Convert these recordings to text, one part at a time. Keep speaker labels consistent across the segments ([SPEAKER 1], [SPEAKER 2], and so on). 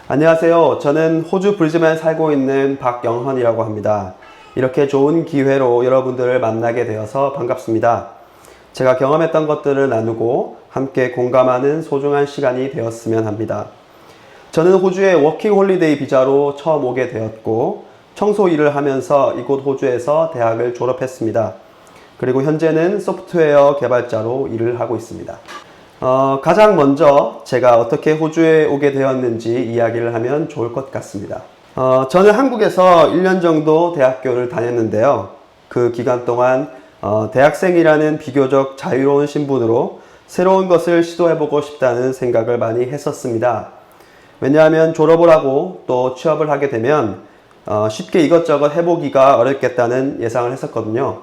[SPEAKER 1] 안녕하세요. 저는 호주 브리즈번에 살고 있는 박영헌이라고 합니다. 이렇게 좋은 기회로 여러분들을 만나게 되어서 반갑습니다. 제가 경험했던 것들을 나누고 함께 공감하는 소중한 시간이 되었으면 합니다. 저는 호주에 워킹 홀리데이 비자로 처음 오게 되었고 청소 일을 하면서 이곳 호주에서 대학을 졸업했습니다. 그리고 현재는 소프트웨어 개발자로 일을 하고 있습니다. 가장 먼저 제가 어떻게 호주에 오게 되었는지 이야기를 하면 좋을 것 같습니다. 저는 한국에서 1년 정도 대학교를 다녔는데요. 그 기간 동안 대학생이라는 비교적 자유로운 신분으로 새로운 것을 시도해보고 싶다는 생각을 많이 했었습니다. 왜냐하면 졸업을 하고 또 취업을 하게 되면 쉽게 이것저것 해보기가 어렵겠다는 예상을 했었거든요.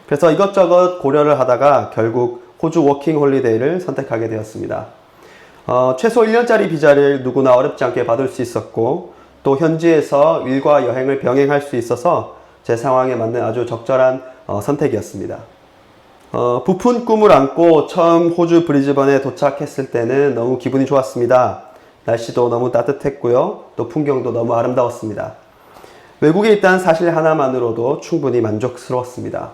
[SPEAKER 1] 그래서 이것저것 고려를 하다가 결국 호주 워킹 홀리데이를 선택하게 되었습니다. 최소 1년짜리 비자를 누구나 어렵지 않게 받을 수 있었고 또 현지에서 일과 여행을 병행할 수 있어서 제 상황에 맞는 아주 적절한 선택이었습니다. 부푼 꿈을 안고 처음 호주 브리즈번에 도착했을 때는 너무 기분이 좋았습니다. 날씨도 너무 따뜻했고요. 또 풍경도 너무 아름다웠습니다. 외국에 있다는 사실 하나만으로도 충분히 만족스러웠습니다.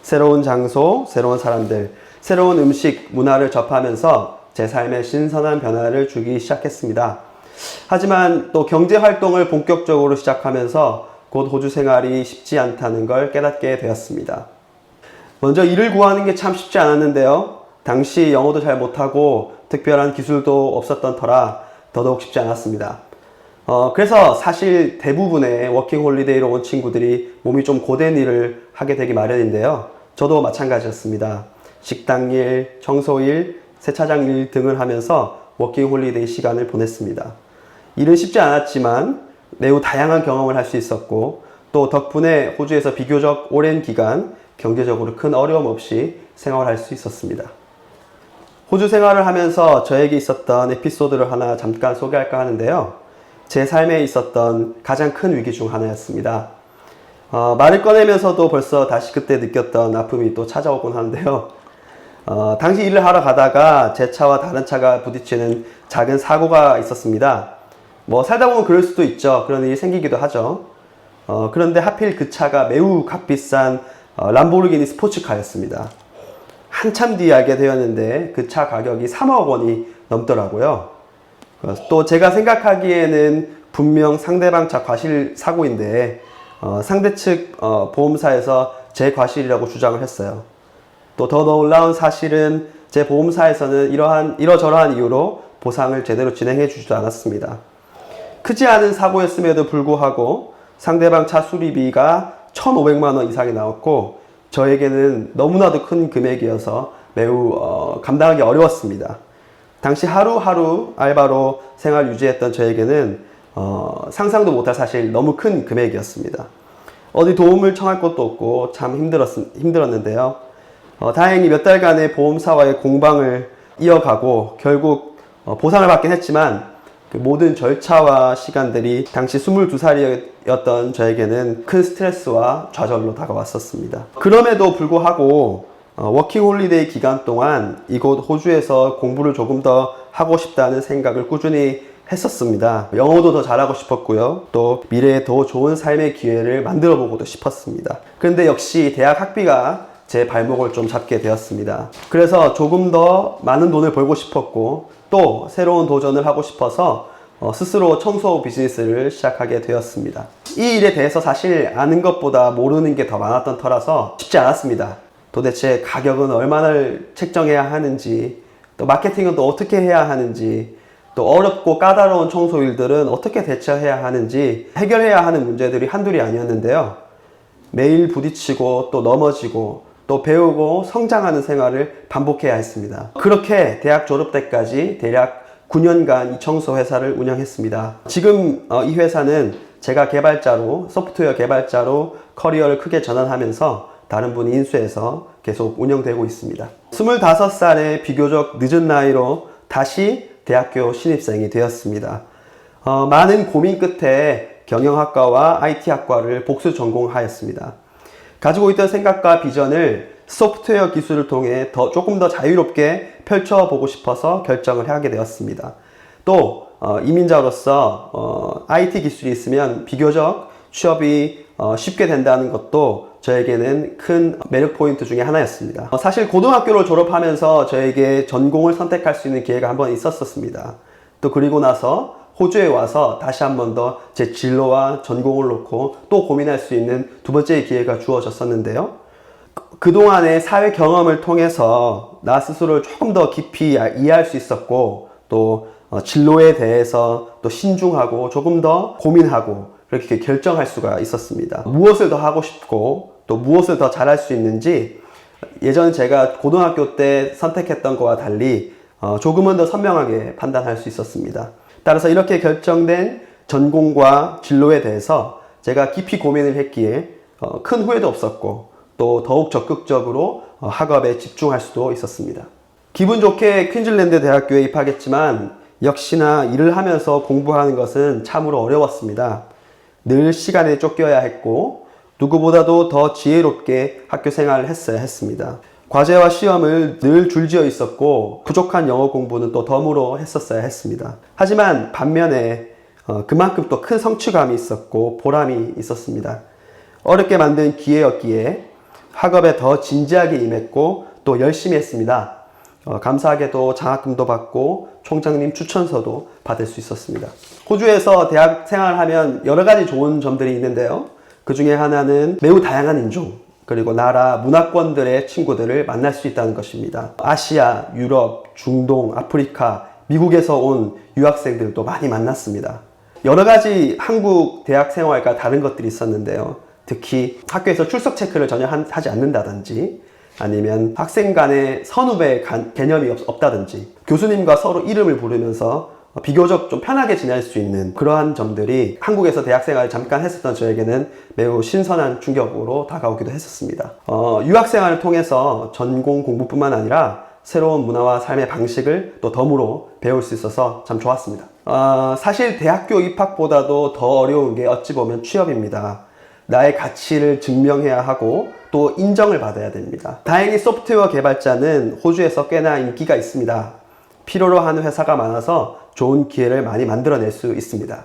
[SPEAKER 1] 새로운 장소, 새로운 사람들, 새로운 음식, 문화를 접하면서 제 삶에 신선한 변화를 주기 시작했습니다. 하지만 또 경제활동을 본격적으로 시작하면서 곧 호주 생활이 쉽지 않다는 걸 깨닫게 되었습니다. 먼저 일을 구하는 게 참 쉽지 않았는데요. 당시 영어도 잘 못하고 특별한 기술도 없었던 터라 더더욱 쉽지 않았습니다. 그래서 사실 대부분의 워킹 홀리데이로 온 친구들이 몸이 좀 고된 일을 하게 되기 마련인데요. 저도 마찬가지였습니다. 식당 일, 청소 일, 세차장 일 등을 하면서 워킹 홀리데이 시간을 보냈습니다. 일은 쉽지 않았지만 매우 다양한 경험을 할 수 있었고 또 덕분에 호주에서 비교적 오랜 기간 경제적으로 큰 어려움 없이 생활할 수 있었습니다. 호주 생활을 하면서 저에게 있었던 에피소드를 하나 잠깐 소개할까 하는데요. 제 삶에 있었던 가장 큰 위기 중 하나였습니다. 말을 꺼내면서도 벌써 다시 그때 느꼈던 아픔이 또 찾아오곤 하는데요. 당시 일을 하러 가다가 제 차와 다른 차가 부딪히는 작은 사고가 있었습니다. 뭐 살다 보면 그럴 수도 있죠. 그런 일이 생기기도 하죠. 그런데 하필 그 차가 매우 값비싼 람보르기니 스포츠카였습니다. 한참 뒤에 알게 되었는데 그 차 가격이 3억 원이 넘더라고요. 또 제가 생각하기에는 분명 상대방 차 과실 사고인데 상대 측 보험사에서 제 과실이라고 주장을 했어요. 또 더 놀라운 사실은 제 보험사에서는 이러저러한 이유로 보상을 제대로 진행해 주지도 않았습니다. 크지 않은 사고였음에도 불구하고 상대방 차 수리비가 1,500만 원 이상이 나왔고 저에게는 너무나도 큰 금액이어서 매우 감당하기 어려웠습니다. 당시 하루하루 알바로 생활 유지했던 저에게는 상상도 못할 사실 너무 큰 금액이었습니다. 어디 도움을 청할 것도 없고 참 힘들었는데요. 다행히 몇 달간의 보험사와의 공방을 이어가고 결국 보상을 받긴 했지만 그 모든 절차와 시간들이 당시 22살이었던 저에게는 큰 스트레스와 좌절로 다가왔었습니다. 그럼에도 불구하고 워킹 홀리데이 기간 동안 이곳 호주에서 공부를 조금 더 하고 싶다는 생각을 꾸준히 했었습니다. 영어도 더 잘하고 싶었고요. 또 미래에 더 좋은 삶의 기회를 만들어 보고도 싶었습니다. 그런데 역시 대학 학비가 제 발목을 좀 잡게 되었습니다. 그래서 조금 더 많은 돈을 벌고 싶었고 또 새로운 도전을 하고 싶어서 스스로 청소 비즈니스를 시작하게 되었습니다. 이 일에 대해서 사실 아는 것보다 모르는 게 더 많았던 터라서 쉽지 않았습니다. 도대체 가격은 얼마나 책정해야 하는지, 또 마케팅은 또 어떻게 해야 하는지, 또 어렵고 까다로운 청소 일들은 어떻게 대처해야 하는지 해결해야 하는 문제들이 한둘이 아니었는데요. 매일 부딪히고 또 넘어지고 또 배우고 성장하는 생활을 반복해야 했습니다. 그렇게 대학 졸업 때까지 대략 9년간 이 청소 회사를 운영했습니다. 지금 이 회사는 제가 소프트웨어 개발자로 커리어를 크게 전환하면서 다른 분이 인수해서 계속 운영되고 있습니다. 25살의 비교적 늦은 나이로 다시 대학교 신입생이 되었습니다. 많은 고민 끝에 경영학과와 IT학과를 복수 전공하였습니다. 가지고 있던 생각과 비전을 소프트웨어 기술을 통해 조금 더 자유롭게 펼쳐보고 싶어서 결정을 하게 되었습니다. 또 이민자로서 IT 기술이 있으면 비교적 취업이 쉽게 된다는 것도 저에게는 큰 매력 포인트 중에 하나였습니다. 사실 고등학교를 졸업하면서 저에게 전공을 선택할 수 있는 기회가 한번 있었습니다. 또 그리고 나서 호주에 와서 다시 한 번 더 제 진로와 전공을 놓고 또 고민할 수 있는 두 번째의 기회가 주어졌었는데요. 그동안의 사회 경험을 통해서 나 스스로를 조금 더 깊이 이해할 수 있었고, 또 진로에 대해서 또 신중하고 조금 더 고민하고 그렇게 결정할 수가 있었습니다. 무엇을 더 하고 싶고 또 무엇을 더 잘할 수 있는지 예전 제가 고등학교 때 선택했던 것과 달리 조금은 더 선명하게 판단할 수 있었습니다. 따라서 이렇게 결정된 전공과 진로에 대해서 제가 깊이 고민을 했기에 큰 후회도 없었고 또 더욱 적극적으로 학업에 집중할 수도 있었습니다. 기분 좋게 퀸즐랜드 대학교에 입학했지만 역시나 일을 하면서 공부하는 것은 참으로 어려웠습니다. 늘 시간에 쫓겨야 했고 누구보다도 더 지혜롭게 학교 생활을 했어야 했습니다. 과제와 시험을 늘 줄지어 있었고 부족한 영어 공부는 또 덤으로 했었어야 했습니다. 하지만 반면에 그만큼 또 큰 성취감이 있었고 보람이 있었습니다. 어렵게 만든 기회였기에 학업에 더 진지하게 임했고 또 열심히 했습니다. 감사하게도 장학금도 받고 총장님 추천서도 받을 수 있었습니다. 호주에서 대학 생활을 하면 여러 가지 좋은 점들이 있는데요. 그 중에 하나는 매우 다양한 인종, 그리고 나라, 문화권들의 친구들을 만날 수 있다는 것입니다. 아시아, 유럽, 중동, 아프리카, 미국에서 온 유학생들도 많이 만났습니다. 여러 가지 한국 대학 생활과 다른 것들이 있었는데요. 특히 학교에서 출석 체크를 전혀 하지 않는다든지 아니면 학생 간의 선후배 개념이 없다든지 교수님과 서로 이름을 부르면서 비교적 좀 편하게 지낼 수 있는 그러한 점들이 한국에서 대학생활을 잠깐 했었던 저에게는 매우 신선한 충격으로 다가오기도 했었습니다. 유학생활을 통해서 전공 공부뿐만 아니라 새로운 문화와 삶의 방식을 또 덤으로 배울 수 있어서 참 좋았습니다. 사실 대학교 입학보다도 더 어려운 게 어찌 보면 취업입니다. 나의 가치를 증명해야 하고 또 인정을 받아야 됩니다. 다행히 소프트웨어 개발자는 호주에서 꽤나 인기가 있습니다. 필요로 하는 회사가 많아서 좋은 기회를 많이 만들어낼 수 있습니다.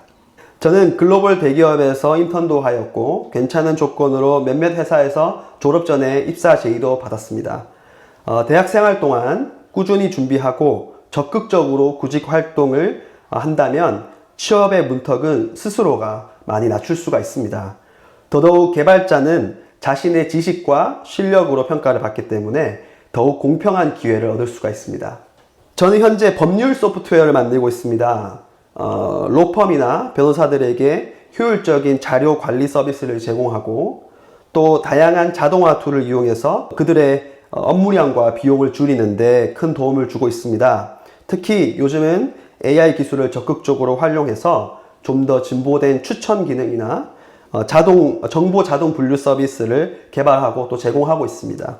[SPEAKER 1] 저는 글로벌 대기업에서 인턴도 하였고 괜찮은 조건으로 몇몇 회사에서 졸업 전에 입사 제의도 받았습니다. 대학 생활 동안 꾸준히 준비하고 적극적으로 구직 활동을 한다면 취업의 문턱은 스스로가 많이 낮출 수가 있습니다. 더더욱 개발자는 자신의 지식과 실력으로 평가를 받기 때문에 더욱 공평한 기회를 얻을 수가 있습니다. 저는 현재 법률 소프트웨어를 만들고 있습니다. 로펌이나 변호사들에게 효율적인 자료 관리 서비스를 제공하고 또 다양한 자동화 툴을 이용해서 그들의 업무량과 비용을 줄이는데 큰 도움을 주고 있습니다. 특히 요즘은 AI 기술을 적극적으로 활용해서 좀 더 진보된 추천 기능이나 정보 자동 분류 서비스를 개발하고 또 제공하고 있습니다.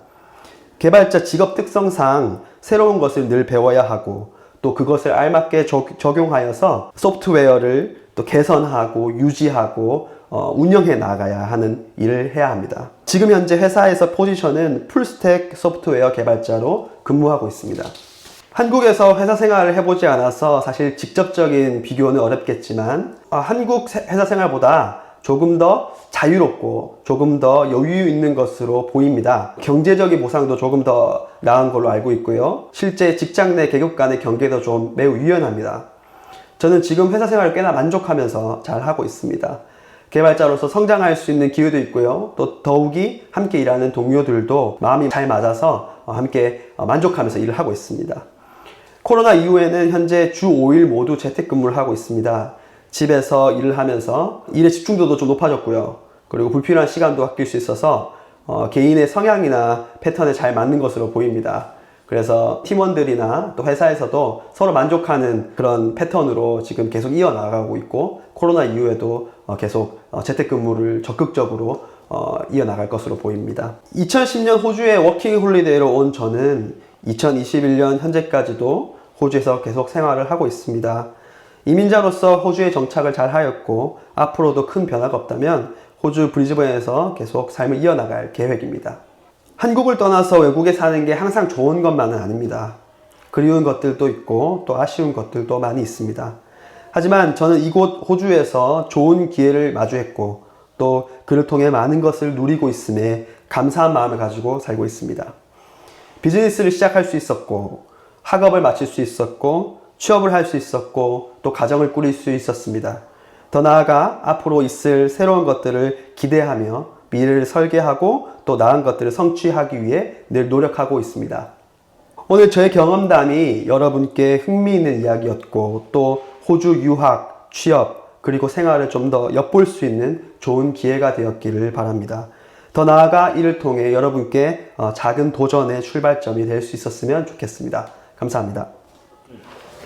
[SPEAKER 1] 개발자 직업 특성상 새로운 것을 늘 배워야 하고 또 그것을 알맞게 적용하여서 소프트웨어를 또 개선하고 유지하고 운영해 나가야 하는 일을 해야 합니다. 지금 현재 회사에서 포지션은 풀스택 소프트웨어 개발자로 근무하고 있습니다. 한국에서 회사 생활을 해보지 않아서 사실 직접적인 비교는 어렵겠지만 한국 회사 생활보다 조금 더 자유롭고 조금 더 여유 있는 것으로 보입니다. 경제적인 보상도 조금 더 나은 걸로 알고 있고요. 실제 직장 내 계급 간의 경계도 좀 매우 유연합니다. 저는 지금 회사 생활을 꽤나 만족하면서 잘 하고 있습니다. 개발자로서 성장할 수 있는 기회도 있고요. 또 더욱이 함께 일하는 동료들도 마음이 잘 맞아서 함께 만족하면서 일을 하고 있습니다. 코로나 이후에는 현재 주 5일 모두 재택근무를 하고 있습니다. 집에서 일을 하면서 일의 집중도도 좀 높아졌고요. 그리고 불필요한 시간도 아낄 수 있어서 개인의 성향이나 패턴에 잘 맞는 것으로 보입니다. 그래서 팀원들이나 또 회사에서도 서로 만족하는 그런 패턴으로 지금 계속 이어나가고 있고 코로나 이후에도 계속 재택근무를 적극적으로 이어나갈 것으로 보입니다. 2010년 호주에 워킹 홀리데이로 온 저는 2021년 현재까지도 호주에서 계속 생활을 하고 있습니다. 이민자로서 호주에 정착을 잘 하였고 앞으로도 큰 변화가 없다면 호주 브리즈번에서 계속 삶을 이어나갈 계획입니다. 한국을 떠나서 외국에 사는 게 항상 좋은 것만은 아닙니다. 그리운 것들도 있고 또 아쉬운 것들도 많이 있습니다. 하지만 저는 이곳 호주에서 좋은 기회를 마주했고 또 그를 통해 많은 것을 누리고 있음에 감사한 마음을 가지고 살고 있습니다. 비즈니스를 시작할 수 있었고 학업을 마칠 수 있었고 취업을 할 수 있었고 또 가정을 꾸릴 수 있었습니다. 더 나아가 앞으로 있을 새로운 것들을 기대하며 미래를 설계하고 또 나은 것들을 성취하기 위해 늘 노력하고 있습니다. 오늘 저의 경험담이 여러분께 흥미있는 이야기였고 또 호주 유학, 취업, 그리고 생활을 좀 더 엿볼 수 있는 좋은 기회가 되었기를 바랍니다. 더 나아가 이를 통해 여러분께 작은 도전의 출발점이 될 수 있었으면 좋겠습니다. 감사합니다.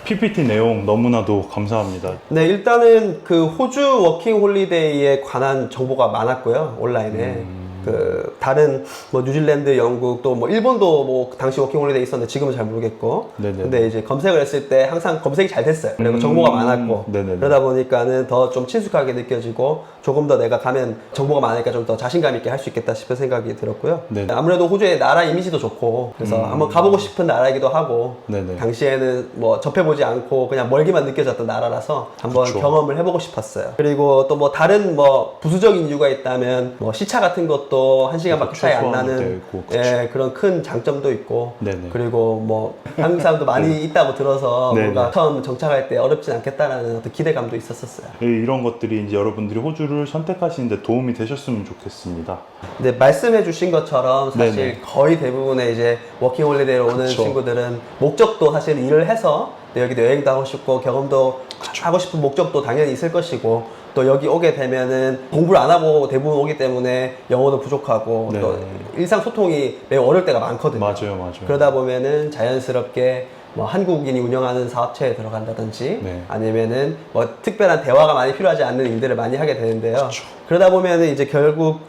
[SPEAKER 2] PPT 내용 너무나도 감사합니다.
[SPEAKER 1] 네, 일단은 그 호주 워킹 홀리데이에 관한 정보가 많았고요, 온라인에. 그 다른 뭐 뉴질랜드, 영국 또 뭐 일본도 뭐 당시 워킹 홀리데이 있었는데 지금은 잘 모르겠고.
[SPEAKER 2] 네네.
[SPEAKER 1] 근데 이제 검색을 했을 때 항상 검색이 잘 됐어요. 그리고 정보가 많았고.
[SPEAKER 2] 네네네.
[SPEAKER 1] 그러다 보니까는 더 좀 친숙하게 느껴지고 조금 더 내가 가면 정보가 많으니까 좀 더 자신감 있게 할 수 있겠다 싶은 생각이 들었고요.
[SPEAKER 2] 네네.
[SPEAKER 1] 아무래도 호주의 나라 이미지도 좋고 그래서 한번 가보고 싶은 나라이기도 하고.
[SPEAKER 2] 네네.
[SPEAKER 1] 당시에는 뭐 접해보지 않고 그냥 멀기만 느껴졌던 나라라서 한번
[SPEAKER 2] 그쵸.
[SPEAKER 1] 경험을 해보고 싶었어요. 그리고 또 뭐 다른 뭐 부수적인 이유가 있다면 뭐 시차 같은 것도 1시간밖에 차이 안 나는 예, 그런 큰 장점도 있고.
[SPEAKER 2] 네네.
[SPEAKER 1] 그리고 뭐 한국 사람도 많이 있다고 들어서
[SPEAKER 2] 네네.
[SPEAKER 1] 뭔가 처음 정착할 때 어렵진 않겠다라는 어떤 기대감도 있었었어요.
[SPEAKER 2] 이런 것들이 이제 여러분들이 호주를 선택하시는데 도움이 되셨으면 좋겠습니다.
[SPEAKER 1] 근데 말씀해 주신 것처럼 사실
[SPEAKER 2] 네네.
[SPEAKER 1] 거의 대부분의 이제 워킹 홀리데이로 오는
[SPEAKER 2] 그쵸.
[SPEAKER 1] 친구들은 목적도 사실 일을 해서 여기도 여행도 하고 싶고 경험도 하고 싶은 목적도 당연히 있을 것이고 또 여기 오게 되면은 공부를 안 하고 대부분 오기 때문에 영어도 부족하고
[SPEAKER 2] 네.
[SPEAKER 1] 또 일상소통이 매우 어려울 때가 많거든요.
[SPEAKER 2] 맞아요.
[SPEAKER 1] 그러다 보면은 자연스럽게 뭐 한국인이 운영하는 사업체에 들어간다든지
[SPEAKER 2] 네.
[SPEAKER 1] 아니면은 뭐 특별한 대화가 많이 필요하지 않는 일들을 많이 하게 되는데요.
[SPEAKER 2] 그쵸.
[SPEAKER 1] 그러다 보면은 이제 결국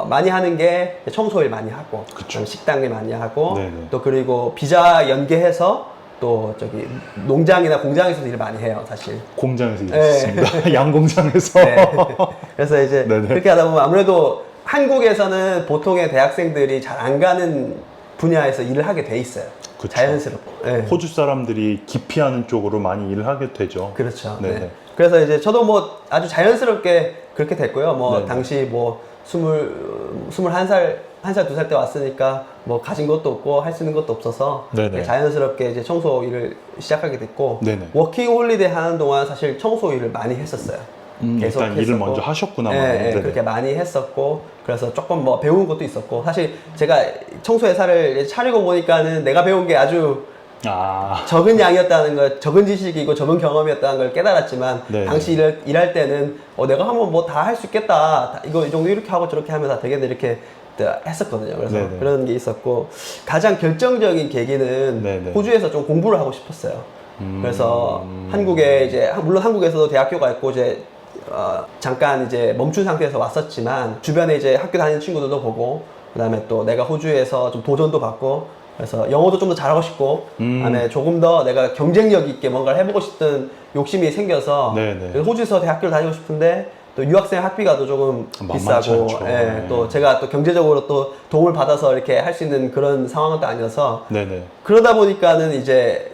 [SPEAKER 1] 많이 하는 게 청소일 많이 하고
[SPEAKER 2] 그쵸.
[SPEAKER 1] 식당일 많이 하고
[SPEAKER 2] 네네.
[SPEAKER 1] 또 그리고 비자 연계해서 또 저기 농장이나 공장에서도 일을 많이 해요, 사실.
[SPEAKER 2] 공장에서 일했습니다. 양공장에서.
[SPEAKER 1] 네. 그래서 이제
[SPEAKER 2] 네네.
[SPEAKER 1] 그렇게 하다 보면 아무래도 한국에서는 보통의 대학생들이 잘 안 가는 분야에서 일을 하게 돼 있어요.
[SPEAKER 2] 그쵸.
[SPEAKER 1] 자연스럽게. 네.
[SPEAKER 2] 호주 사람들이 기피하는 쪽으로 많이 일을 하게 되죠.
[SPEAKER 1] 그렇죠.
[SPEAKER 2] 네네.
[SPEAKER 1] 네. 그래서 이제 저도 뭐 아주 자연스럽게 그렇게 됐고요. 뭐
[SPEAKER 2] 네네.
[SPEAKER 1] 당시 뭐 21살, 1살, 2살 때 왔으니까 뭐 가진 것도 없고 할 수 있는 것도 없어서
[SPEAKER 2] 네네.
[SPEAKER 1] 자연스럽게 이제 청소 일을 시작하게 됐고
[SPEAKER 2] 네네.
[SPEAKER 1] 워킹 홀리데이 하는 동안 사실 청소 일을 많이 했었어요. 계속
[SPEAKER 2] 일단 일을
[SPEAKER 1] 했었고.
[SPEAKER 2] 먼저 하셨구나.
[SPEAKER 1] 네,
[SPEAKER 2] 네네.
[SPEAKER 1] 그렇게 많이 했었고 그래서 조금 뭐 배운 것도 있었고 사실 제가 청소 회사를 차리고 보니까는 내가 배운 게 아주 적은 양이었다는 걸, 적은 지식이고 적은 경험이었다는 걸 깨달았지만
[SPEAKER 2] 네.
[SPEAKER 1] 당시 일할 때는 내가 하면 뭐 다 할 수 있겠다, 이거 이 정도 이렇게 하고 저렇게 하면 다 되겠네 이렇게 했었거든요. 그래서
[SPEAKER 2] 네네.
[SPEAKER 1] 그런 게 있었고 가장 결정적인 계기는
[SPEAKER 2] 네네.
[SPEAKER 1] 호주에서 좀 공부를 하고 싶었어요. 그래서 한국에 이제 물론 한국에서도 대학교가 있고 이제 잠깐 이제 멈춘 상태에서 왔었지만 주변에 이제 학교 다니는 친구들도 보고 그다음에 또 내가 호주에서 좀 도전도 받고 그래서 영어도 좀 더 잘하고 싶고 그다음에 조금 더 내가 경쟁력 있게 뭔가를 해보고 싶은 욕심이 생겨서
[SPEAKER 2] 네네.
[SPEAKER 1] 그래서 호주에서 대학교를 다니고 싶은데 또 유학생 학비가 또 조금 비싸고
[SPEAKER 2] 않죠.
[SPEAKER 1] 예,
[SPEAKER 2] 네.
[SPEAKER 1] 또 제가 또 경제적으로 또 도움을 받아서 이렇게 할 수 있는 그런 상황은 또 아니어서
[SPEAKER 2] 네네.
[SPEAKER 1] 그러다 보니까는 이제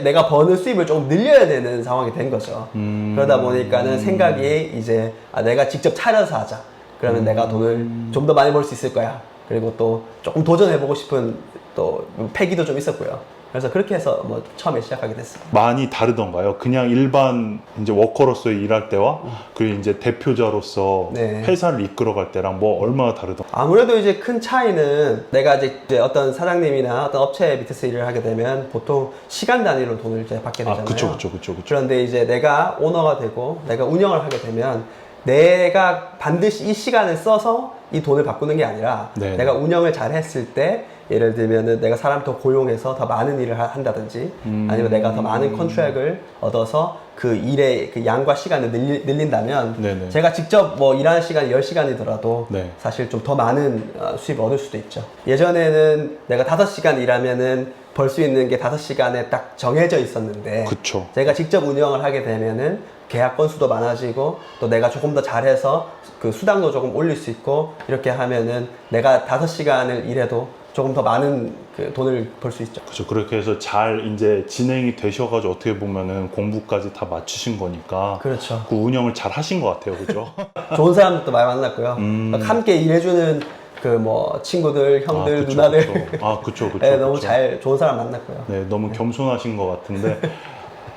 [SPEAKER 1] 내가 버는 수입을 조금 늘려야 되는 상황이 된 거죠. 그러다 보니까는 생각이 이제 내가 직접 차려서 하자. 그러면 내가 돈을 좀 더 많이 벌 수 있을 거야. 그리고 또 조금 도전해보고 싶은 또 패기도 좀 있었고요. 그래서 그렇게 해서 뭐 처음에 시작하게 됐습니다.
[SPEAKER 2] 많이 다르던가요? 그냥 일반 이제 워커로서 일할 때와 그리고 이제 대표자로서
[SPEAKER 1] 네.
[SPEAKER 2] 회사를 이끌어갈 때랑 뭐 얼마나 다르던가요?
[SPEAKER 1] 아무래도 이제 큰 차이는 내가 이제 어떤 사장님이나 어떤 업체 밑에서 일을 하게 되면 보통 시간 단위로 돈을 이제 받게 되잖아요.
[SPEAKER 2] 그쵸.
[SPEAKER 1] 그런데 이제 내가 오너가 되고 내가 운영을 하게 되면 내가 반드시 이 시간을 써서 이 돈을 바꾸는 게 아니라
[SPEAKER 2] 네.
[SPEAKER 1] 내가 운영을 잘 했을 때 예를 들면은 내가 사람 더 고용해서 더 많은 일을 한다든지 아니면 내가 더 많은 컨트랙을 얻어서 그 일의 그 양과 시간을 늘린다면
[SPEAKER 2] 네네.
[SPEAKER 1] 제가 직접 뭐 일하는 시간이 10시간이더라도
[SPEAKER 2] 네.
[SPEAKER 1] 사실 좀 더 많은 수입을 얻을 수도 있죠. 예전에는 내가 5시간 일하면은 벌 수 있는 게 5시간에 딱 정해져 있었는데
[SPEAKER 2] 그쵸.
[SPEAKER 1] 제가 직접 운영을 하게 되면은 계약 건수도 많아지고 또 내가 조금 더 잘해서 그 수당도 조금 올릴 수 있고 이렇게 하면은 내가 5시간을 일해도 조금 더 많은 그 돈을 벌 수 있죠.
[SPEAKER 2] 그렇죠. 그렇게 해서 잘 이제 진행이 되셔가지고 어떻게 보면은 공부까지 다 맞추신 거니까
[SPEAKER 1] 그렇죠.
[SPEAKER 2] 그 운영을 잘 하신 것 같아요. 그죠?
[SPEAKER 1] 좋은 사람들도 많이 만났고요. 함께 일해주는 그 뭐 친구들, 형들,
[SPEAKER 2] 그쵸,
[SPEAKER 1] 누나들.
[SPEAKER 2] 그쵸. 그쵸.
[SPEAKER 1] 네, 너무 좋은 사람 만났고요.
[SPEAKER 2] 네, 너무 겸손하신 것 같은데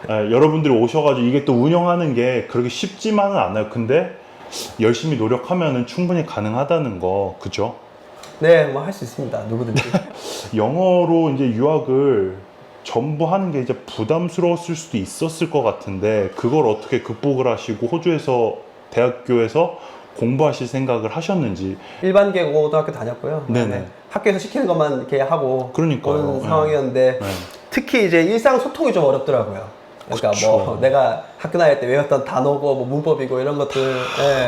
[SPEAKER 2] 여러분들이 오셔가지고 이게 또 운영하는 게 그렇게 쉽지만은 않아요. 근데 열심히 노력하면은 충분히 가능하다는 거, 그죠?
[SPEAKER 1] 네, 뭐 할 수 있습니다. 누구든지.
[SPEAKER 2] 영어로 이제 유학을 전부 하는 게 이제 부담스러웠을 수도 있었을 것 같은데 그걸 어떻게 극복을 하시고 호주에서 대학교에서 공부하실 생각을 하셨는지.
[SPEAKER 1] 일반계 고등학교 다녔고요.
[SPEAKER 2] 네네.
[SPEAKER 1] 학교에서 시키는 것만 이렇게 하고
[SPEAKER 2] 그러니까요.
[SPEAKER 1] 그런
[SPEAKER 2] 네.
[SPEAKER 1] 상황이었는데
[SPEAKER 2] 네.
[SPEAKER 1] 특히 이제 일상소통이 좀 어렵더라고요. 그러니까
[SPEAKER 2] 그쵸.
[SPEAKER 1] 뭐 내가 학교 다닐 때 외웠던 단어고 뭐 문법이고 이런 것들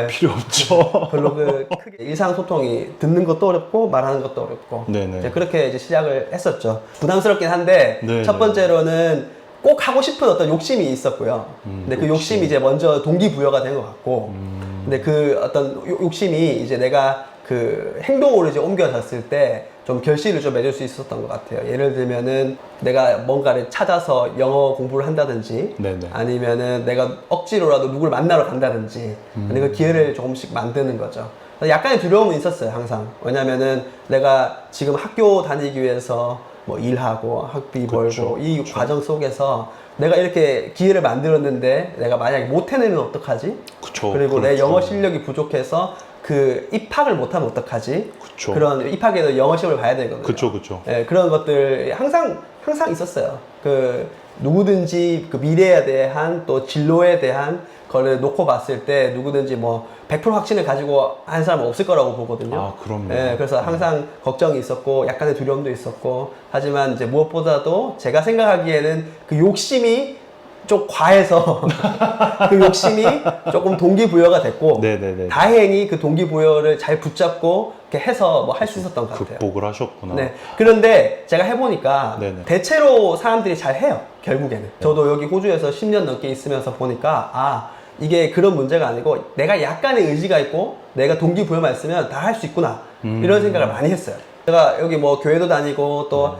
[SPEAKER 2] 필요 없죠.
[SPEAKER 1] 별로 크게 일상소통이 듣는 것도 어렵고 말하는 것도 어렵고
[SPEAKER 2] 네네.
[SPEAKER 1] 이제 그렇게 이제 시작을 했었죠. 부담스럽긴 한데
[SPEAKER 2] 네네.
[SPEAKER 1] 첫 번째로는 꼭 하고 싶은 어떤 욕심이 있었고요. 근데 그 욕심이 이제 먼저 동기부여가 된 것 같고 근데 그 어떤 욕심이 이제 내가 그 행동으로 이제 옮겨졌을 때 좀 결실을 좀 맺을 수 있었던 것 같아요. 예를 들면은 내가 뭔가를 찾아서 영어 공부를 한다든지
[SPEAKER 2] 네네.
[SPEAKER 1] 아니면은 내가 억지로라도 누구를 만나러 간다든지 아니면 그 기회를 조금씩 만드는 거죠. 약간의 두려움은 있었어요, 항상. 왜냐면은 내가 지금 학교 다니기 위해서 뭐 일하고 학비
[SPEAKER 2] 그쵸,
[SPEAKER 1] 벌고 이 과정 속에서 내가 이렇게 기회를 만들었는데 내면 만약에 못 해내면 어떡하지?
[SPEAKER 2] 그쵸.
[SPEAKER 1] 그리고 내
[SPEAKER 2] 그렇죠.
[SPEAKER 1] 영어 실력이 부족해서 그 입학을 못하면 어떡하지?
[SPEAKER 2] 그쵸.
[SPEAKER 1] 그런 입학에도 영어 시험을 봐야 되거든요.
[SPEAKER 2] 그쵸.
[SPEAKER 1] 예, 그런 것들 항상 있었어요. 그 누구든지 그 미래에 대한 또 진로에 대한 거를 놓고 봤을 때 누구든지 뭐 100% 확신을 가지고 한 사람은 없을 거라고 보거든요.
[SPEAKER 2] 그럼요.
[SPEAKER 1] 예, 그래서 항상 걱정이 있었고 약간의 두려움도 있었고 하지만 이제 무엇보다도 제가 생각하기에는 그 욕심이 좀 과해서 그 욕심이 조금 동기부여가 됐고
[SPEAKER 2] 네네네.
[SPEAKER 1] 다행히 그 동기부여를 잘 붙잡고 이렇게 해서 뭐 할 수 있었던 것 같아요.
[SPEAKER 2] 극복을 하셨구나.
[SPEAKER 1] 네. 그런데 제가 해보니까
[SPEAKER 2] 네네.
[SPEAKER 1] 대체로 사람들이 잘 해요. 결국에는. 저도 여기 호주에서 10년 넘게 있으면서 보니까 이게 그런 문제가 아니고 내가 약간의 의지가 있고 내가 동기부여만 있으면 다 할 수 있구나 이런 생각을 많이 했어요. 제가 여기 뭐 교회도 다니고 또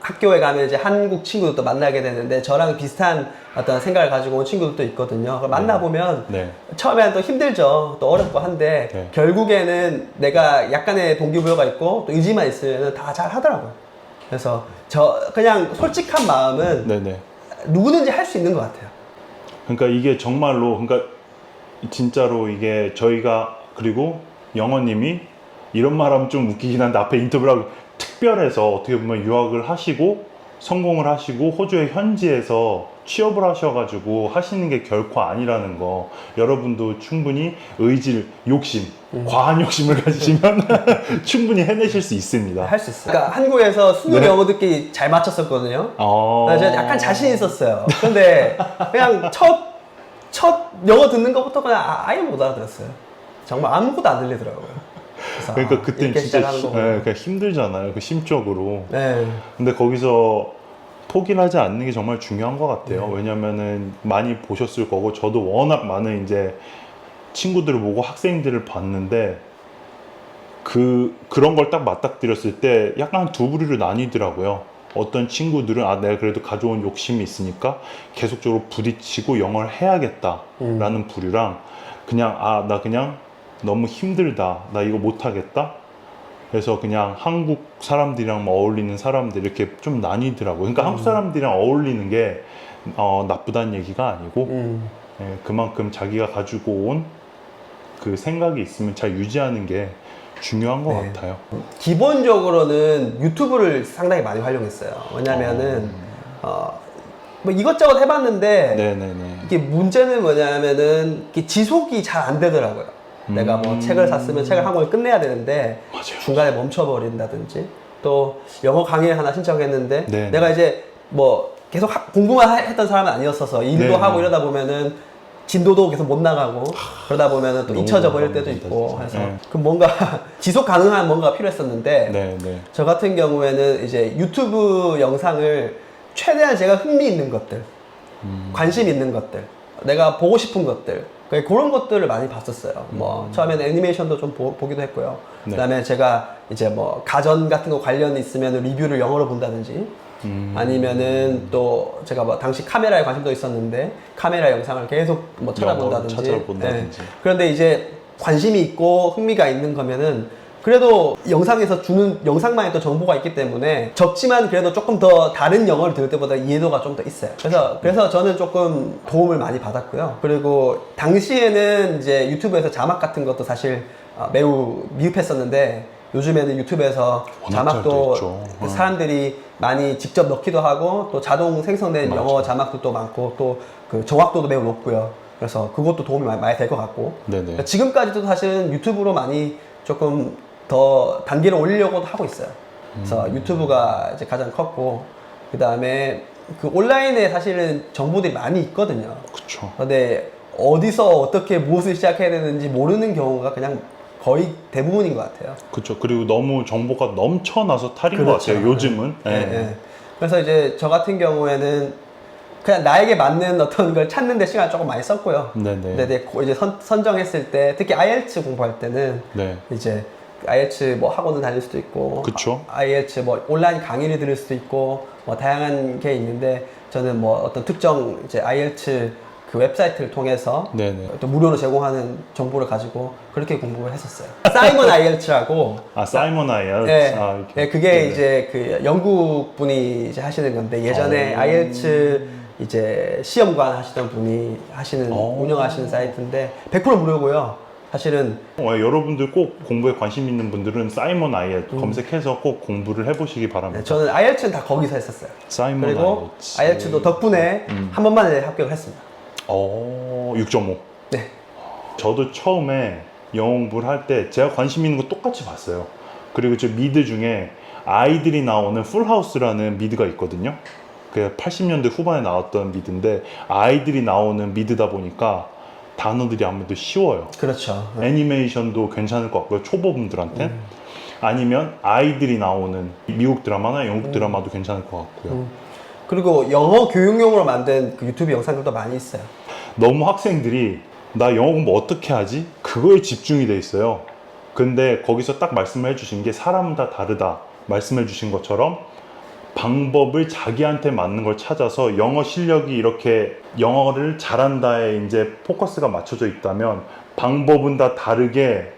[SPEAKER 1] 학교에 가면 이제 한국 친구들도 만나게 되는데 저랑 비슷한 어떤 생각을 가지고 온 친구들도 있거든요. 만나보면
[SPEAKER 2] 네.
[SPEAKER 1] 처음에는 또 힘들죠. 또 어렵고 한데
[SPEAKER 2] 네.
[SPEAKER 1] 결국에는 내가 약간의 동기부여가 있고 또 의지만 있으면 다 잘 하더라고요. 그래서 저 그냥 솔직한 마음은
[SPEAKER 2] 네네.
[SPEAKER 1] 누구든지 할 수 있는 것 같아요.
[SPEAKER 2] 그러니까 이게 정말로, 그러니까 진짜로 이게 저희가, 그리고 영어님이 이런 말 하면 좀 웃기긴 한데 앞에 인터뷰를 하고 특별해서 어떻게 보면 유학을 하시고 성공을 하시고 호주의 현지에서 취업을 하셔가지고 하시는 게 결코 아니라는 거, 여러분도 충분히 의지를, 욕심, 과한 욕심을 가지시면 충분히 해내실 수 있습니다.
[SPEAKER 1] 할 수 있어요. 그러니까 한국에서 수능
[SPEAKER 2] 네.
[SPEAKER 1] 영어 듣기 잘 맞췄었거든요.
[SPEAKER 2] 아.
[SPEAKER 1] 제가 약간 자신 있었어요. 근데 그냥 첫 영어 듣는 것부터 그냥 아예 못 알아들었어요. 정말 아무것도 안 들리더라고요. 그래서
[SPEAKER 2] 그러니까 그때
[SPEAKER 1] 이렇게
[SPEAKER 2] 진짜
[SPEAKER 1] 시작하는 거구나.
[SPEAKER 2] 그러니까 힘들잖아요. 그 심적으로.
[SPEAKER 1] 네.
[SPEAKER 2] 근데 거기서 포기를 하지 않는 게 정말 중요한 것 같아요.
[SPEAKER 1] 네.
[SPEAKER 2] 왜냐면은 많이 보셨을 거고, 저도 워낙 많은 이제 친구들을 보고 학생들을 봤는데, 그런 걸 딱 맞닥뜨렸을 때 약간 두 부류로 나뉘더라고요. 어떤 친구들은 내가 그래도 가져온 욕심이 있으니까 계속적으로 부딪히고 영어를 해야겠다라는 부류랑, 그냥 나 그냥 너무 힘들다, 나 이거 못하겠다, 그래서 그냥 한국 사람들이랑 어울리는 사람들, 이렇게 좀 나뉘더라고요. 그러니까 한국 사람들이랑 어울리는 게 나쁘다는 얘기가 아니고 예, 그만큼 자기가 가지고 온 그 생각이 있으면 잘 유지하는 게 중요한 것
[SPEAKER 1] 네.
[SPEAKER 2] 같아요.
[SPEAKER 1] 기본적으로는 유튜브를 상당히 많이 활용했어요. 왜냐면은 뭐 이것저것 해봤는데
[SPEAKER 2] 네네네.
[SPEAKER 1] 이게 문제는 뭐냐면은 이게 지속이 잘 안 되더라고요. 내가 뭐 책을 샀으면 책을 한 권 끝내야 되는데
[SPEAKER 2] 맞아요.
[SPEAKER 1] 중간에 멈춰버린다든지, 또 영어 강의 하나 신청했는데
[SPEAKER 2] 네네.
[SPEAKER 1] 내가 이제 뭐 계속 공부만 했던 사람은 아니었어서 일도
[SPEAKER 2] 네네.
[SPEAKER 1] 하고 이러다 보면은 진도도 계속 못 나가고 그러다 보면은 또
[SPEAKER 2] 너무
[SPEAKER 1] 잊혀져 버릴 때도
[SPEAKER 2] 공감됩니다,
[SPEAKER 1] 있고
[SPEAKER 2] 진짜.
[SPEAKER 1] 해서
[SPEAKER 2] 네.
[SPEAKER 1] 그 뭔가 지속 가능한 뭔가가 필요했었는데
[SPEAKER 2] 네네.
[SPEAKER 1] 저 같은 경우에는 이제 유튜브 영상을 최대한 제가 흥미 있는 것들, 관심 있는 것들, 내가 보고 싶은 것들 그런 것들을 많이 봤었어요. 뭐 처음에는 애니메이션도 좀 보기도 했고요.
[SPEAKER 2] 네.
[SPEAKER 1] 그다음에 제가 이제 뭐 가전 같은 거 관련 있으면 리뷰를 영어로 본다든지 아니면은 또 제가 뭐 당시 카메라에 관심도 있었는데 카메라 영상을 계속 뭐 찾아본다든지.
[SPEAKER 2] 찾아본다든지.
[SPEAKER 1] 네. 그런데 이제 관심이 있고 흥미가 있는 거면은 그래도 영상에서 주는 영상만의 또 정보가 있기 때문에 적지만 그래도 조금 더 다른 영어를 들을 때보다 이해도가 좀 더 있어요. 그래서 저는 조금 도움을 많이 받았고요. 그리고 당시에는 이제 유튜브에서 자막 같은 것도 사실 매우 미흡했었는데 요즘에는 유튜브에서 자막도 사람들이 많이 직접 넣기도 하고 또 자동 생성된 영어 자막도 많고 또 그 정확도도 매우 높고요. 그래서 그것도 도움이 많이 될 것 같고
[SPEAKER 2] 네네.
[SPEAKER 1] 지금까지도 사실은 유튜브로 많이 조금 더 단계를 올리려고도 하고 있어요. 그래서 유튜브가 이제 가장 컸고 그 다음에 그 온라인에 사실은 정보들이 많이 있거든요.
[SPEAKER 2] 그쵸.
[SPEAKER 1] 근데 어디서 어떻게 무엇을 시작해야 되는지 모르는 경우가 그냥 거의 대부분인 것 같아요.
[SPEAKER 2] 그렇죠. 그리고 너무 정보가 넘쳐나서 탈인
[SPEAKER 1] 그렇죠.
[SPEAKER 2] 것 같아요. 요즘은.
[SPEAKER 1] 네. 네. 그래서 이제 저 같은 경우에는 그냥 나에게 맞는 어떤 걸 찾는 데 시간을 조금 많이 썼고요.
[SPEAKER 2] 네네.
[SPEAKER 1] 근데 이제 선정했을 때 특히 IELTS 공부할 때는
[SPEAKER 2] 네.
[SPEAKER 1] 이제 IELTS 뭐 학원을 다닐 수도 있고
[SPEAKER 2] 그쵸.
[SPEAKER 1] IELTS 뭐 온라인 강의를 들을 수도 있고 뭐 다양한 게 있는데 저는 뭐 어떤 특정 이제 IELTS 그 웹사이트를 통해서
[SPEAKER 2] 네네.
[SPEAKER 1] 또 무료로 제공하는 정보를 가지고 그렇게 공부를 했었어요. 사이먼 IELTS라고
[SPEAKER 2] 사이먼 아이엘츠.
[SPEAKER 1] 네,
[SPEAKER 2] 이렇게.
[SPEAKER 1] 네, 그게
[SPEAKER 2] 네네.
[SPEAKER 1] 이제 그 영국 분이 이제 하시는 건데 예전에 IELTS 이제 시험관 하시던 분이 하시는 운영하시는 사이트인데 100% 무료고요. 사실은
[SPEAKER 2] 여러분들 꼭 공부에 관심 있는 분들은 사이먼 아이엘츠 검색해서 꼭 공부를 해보시기 바랍니다.
[SPEAKER 1] 네, 저는 IELTS는 다 거기서 했었어요.
[SPEAKER 2] 사이먼
[SPEAKER 1] 그리고
[SPEAKER 2] 아이엘츠.
[SPEAKER 1] IELTS도 덕분에 한 번만에 합격을 했습니다.
[SPEAKER 2] 6.5.
[SPEAKER 1] 네.
[SPEAKER 2] 저도 처음에 영어 공부를 할 때 제가 관심 있는 거 똑같이 봤어요. 그리고 저 미드 중에 아이들이 나오는 풀하우스라는 미드가 있거든요. 그 80년대 후반에 나왔던 미드인데 아이들이 나오는 미드다 보니까 단어들이 아무래도 쉬워요.
[SPEAKER 1] 그렇죠.
[SPEAKER 2] 애니메이션도 괜찮을 것 같고요. 초보분들한테. 아니면 아이들이 나오는 미국 드라마나 영국 드라마도 괜찮을 것 같고요.
[SPEAKER 1] 그리고 영어 교육용으로 만든 그 유튜브 영상들도 많이 있어요.
[SPEAKER 2] 너무 학생들이 나 영어 공부 어떻게 하지? 그거에 집중이 돼 있어요. 근데 거기서 딱 말씀을 해주신 게 사람은 다 다르다 말씀해 주신 것처럼 방법을 자기한테 맞는 걸 찾아서 영어 실력이 이렇게 영어를 잘한다에 이제 포커스가 맞춰져 있다면 방법은 다 다르게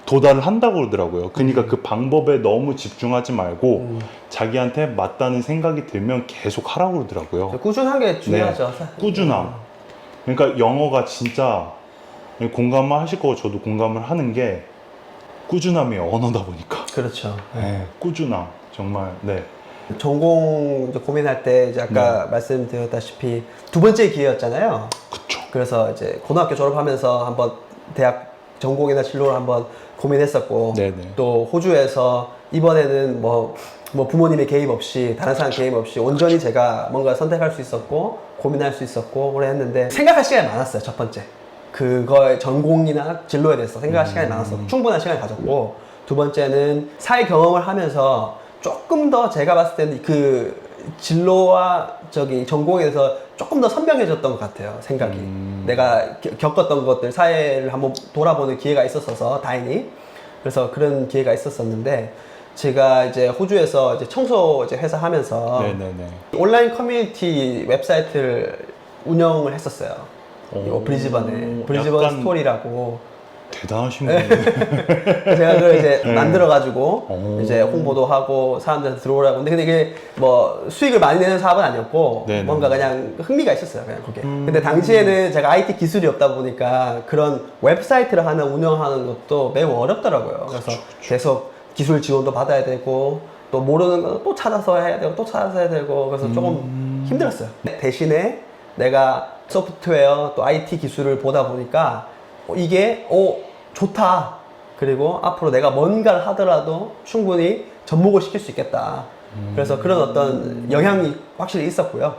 [SPEAKER 2] 도달을 한다고 그러더라고요. 그러니까 그 방법에 너무 집중하지 말고 자기한테 맞다는 생각이 들면 계속 하라고 그러더라고요.
[SPEAKER 1] 꾸준한 게 중요하죠.
[SPEAKER 2] 네, 꾸준함. 그러니까 영어가 진짜 공감을 하실 거고 저도 공감을 하는 게 꾸준함이 언어다 보니까.
[SPEAKER 1] 그렇죠.
[SPEAKER 2] 네, 꾸준함. 정말, 네.
[SPEAKER 1] 전공 이제 고민할 때 이제 아까 말씀드렸다시피 두 번째 기회였잖아요.
[SPEAKER 2] 그쵸.
[SPEAKER 1] 그래서 이제 고등학교 졸업하면서 한번 대학 전공이나 진로를 한번 고민했었고
[SPEAKER 2] 네네.
[SPEAKER 1] 또 호주에서 이번에는 뭐 부모님의 개입 없이 다른 사람 개입 없이 온전히 제가 뭔가 선택할 수 있었고 고민할 수 있었고 그래 했는데 생각할 시간이 많았어요. 첫 번째 그거의 전공이나 진로에 대해서 생각할 시간이 많았어. 충분한 시간을 가졌고 두 번째는 사회 경험을 하면서 조금 더 제가 봤을 때는 그 진로와 전공에 대해서 조금 더 선명해졌던 것 같아요. 생각이. 내가 겪었던 것들, 사회를 한번 돌아보는 기회가 있었어서 다행히. 그래서 그런 기회가 있었었는데 제가 이제 호주에서 이제 청소 이제 회사 하면서
[SPEAKER 2] 네네네.
[SPEAKER 1] 온라인 커뮤니티 웹사이트를 운영을 했었어요. 이거 브리즈번에. 브리즈번
[SPEAKER 2] 약간
[SPEAKER 1] 스토리라고.
[SPEAKER 2] 대단하신 분이에요.
[SPEAKER 1] 제가 그걸 이제
[SPEAKER 2] 네.
[SPEAKER 1] 만들어가지고 이제 홍보도 하고 사람들한테 들어오라고. 근데 이게 뭐 수익을 많이 내는 사업은 아니었고
[SPEAKER 2] 네네.
[SPEAKER 1] 뭔가 그냥 흥미가 있었어요. 그냥 그게. 근데 당시에는 제가 IT 기술이 없다 보니까 그런 웹사이트를 운영하는 것도 매우 어렵더라고요. 그래서 계속 기술 지원도 받아야 되고 또 모르는 거 또 찾아서 해야 되고 또 찾아서 해야 되고 그래서 조금 힘들었어요. 대신에 내가 소프트웨어 또 IT 기술을 보다 보니까 이게 좋다. 그리고 앞으로 내가 뭔가를 하더라도 충분히 접목을 시킬 수 있겠다. 그래서 그런 어떤 영향이 확실히 있었고요.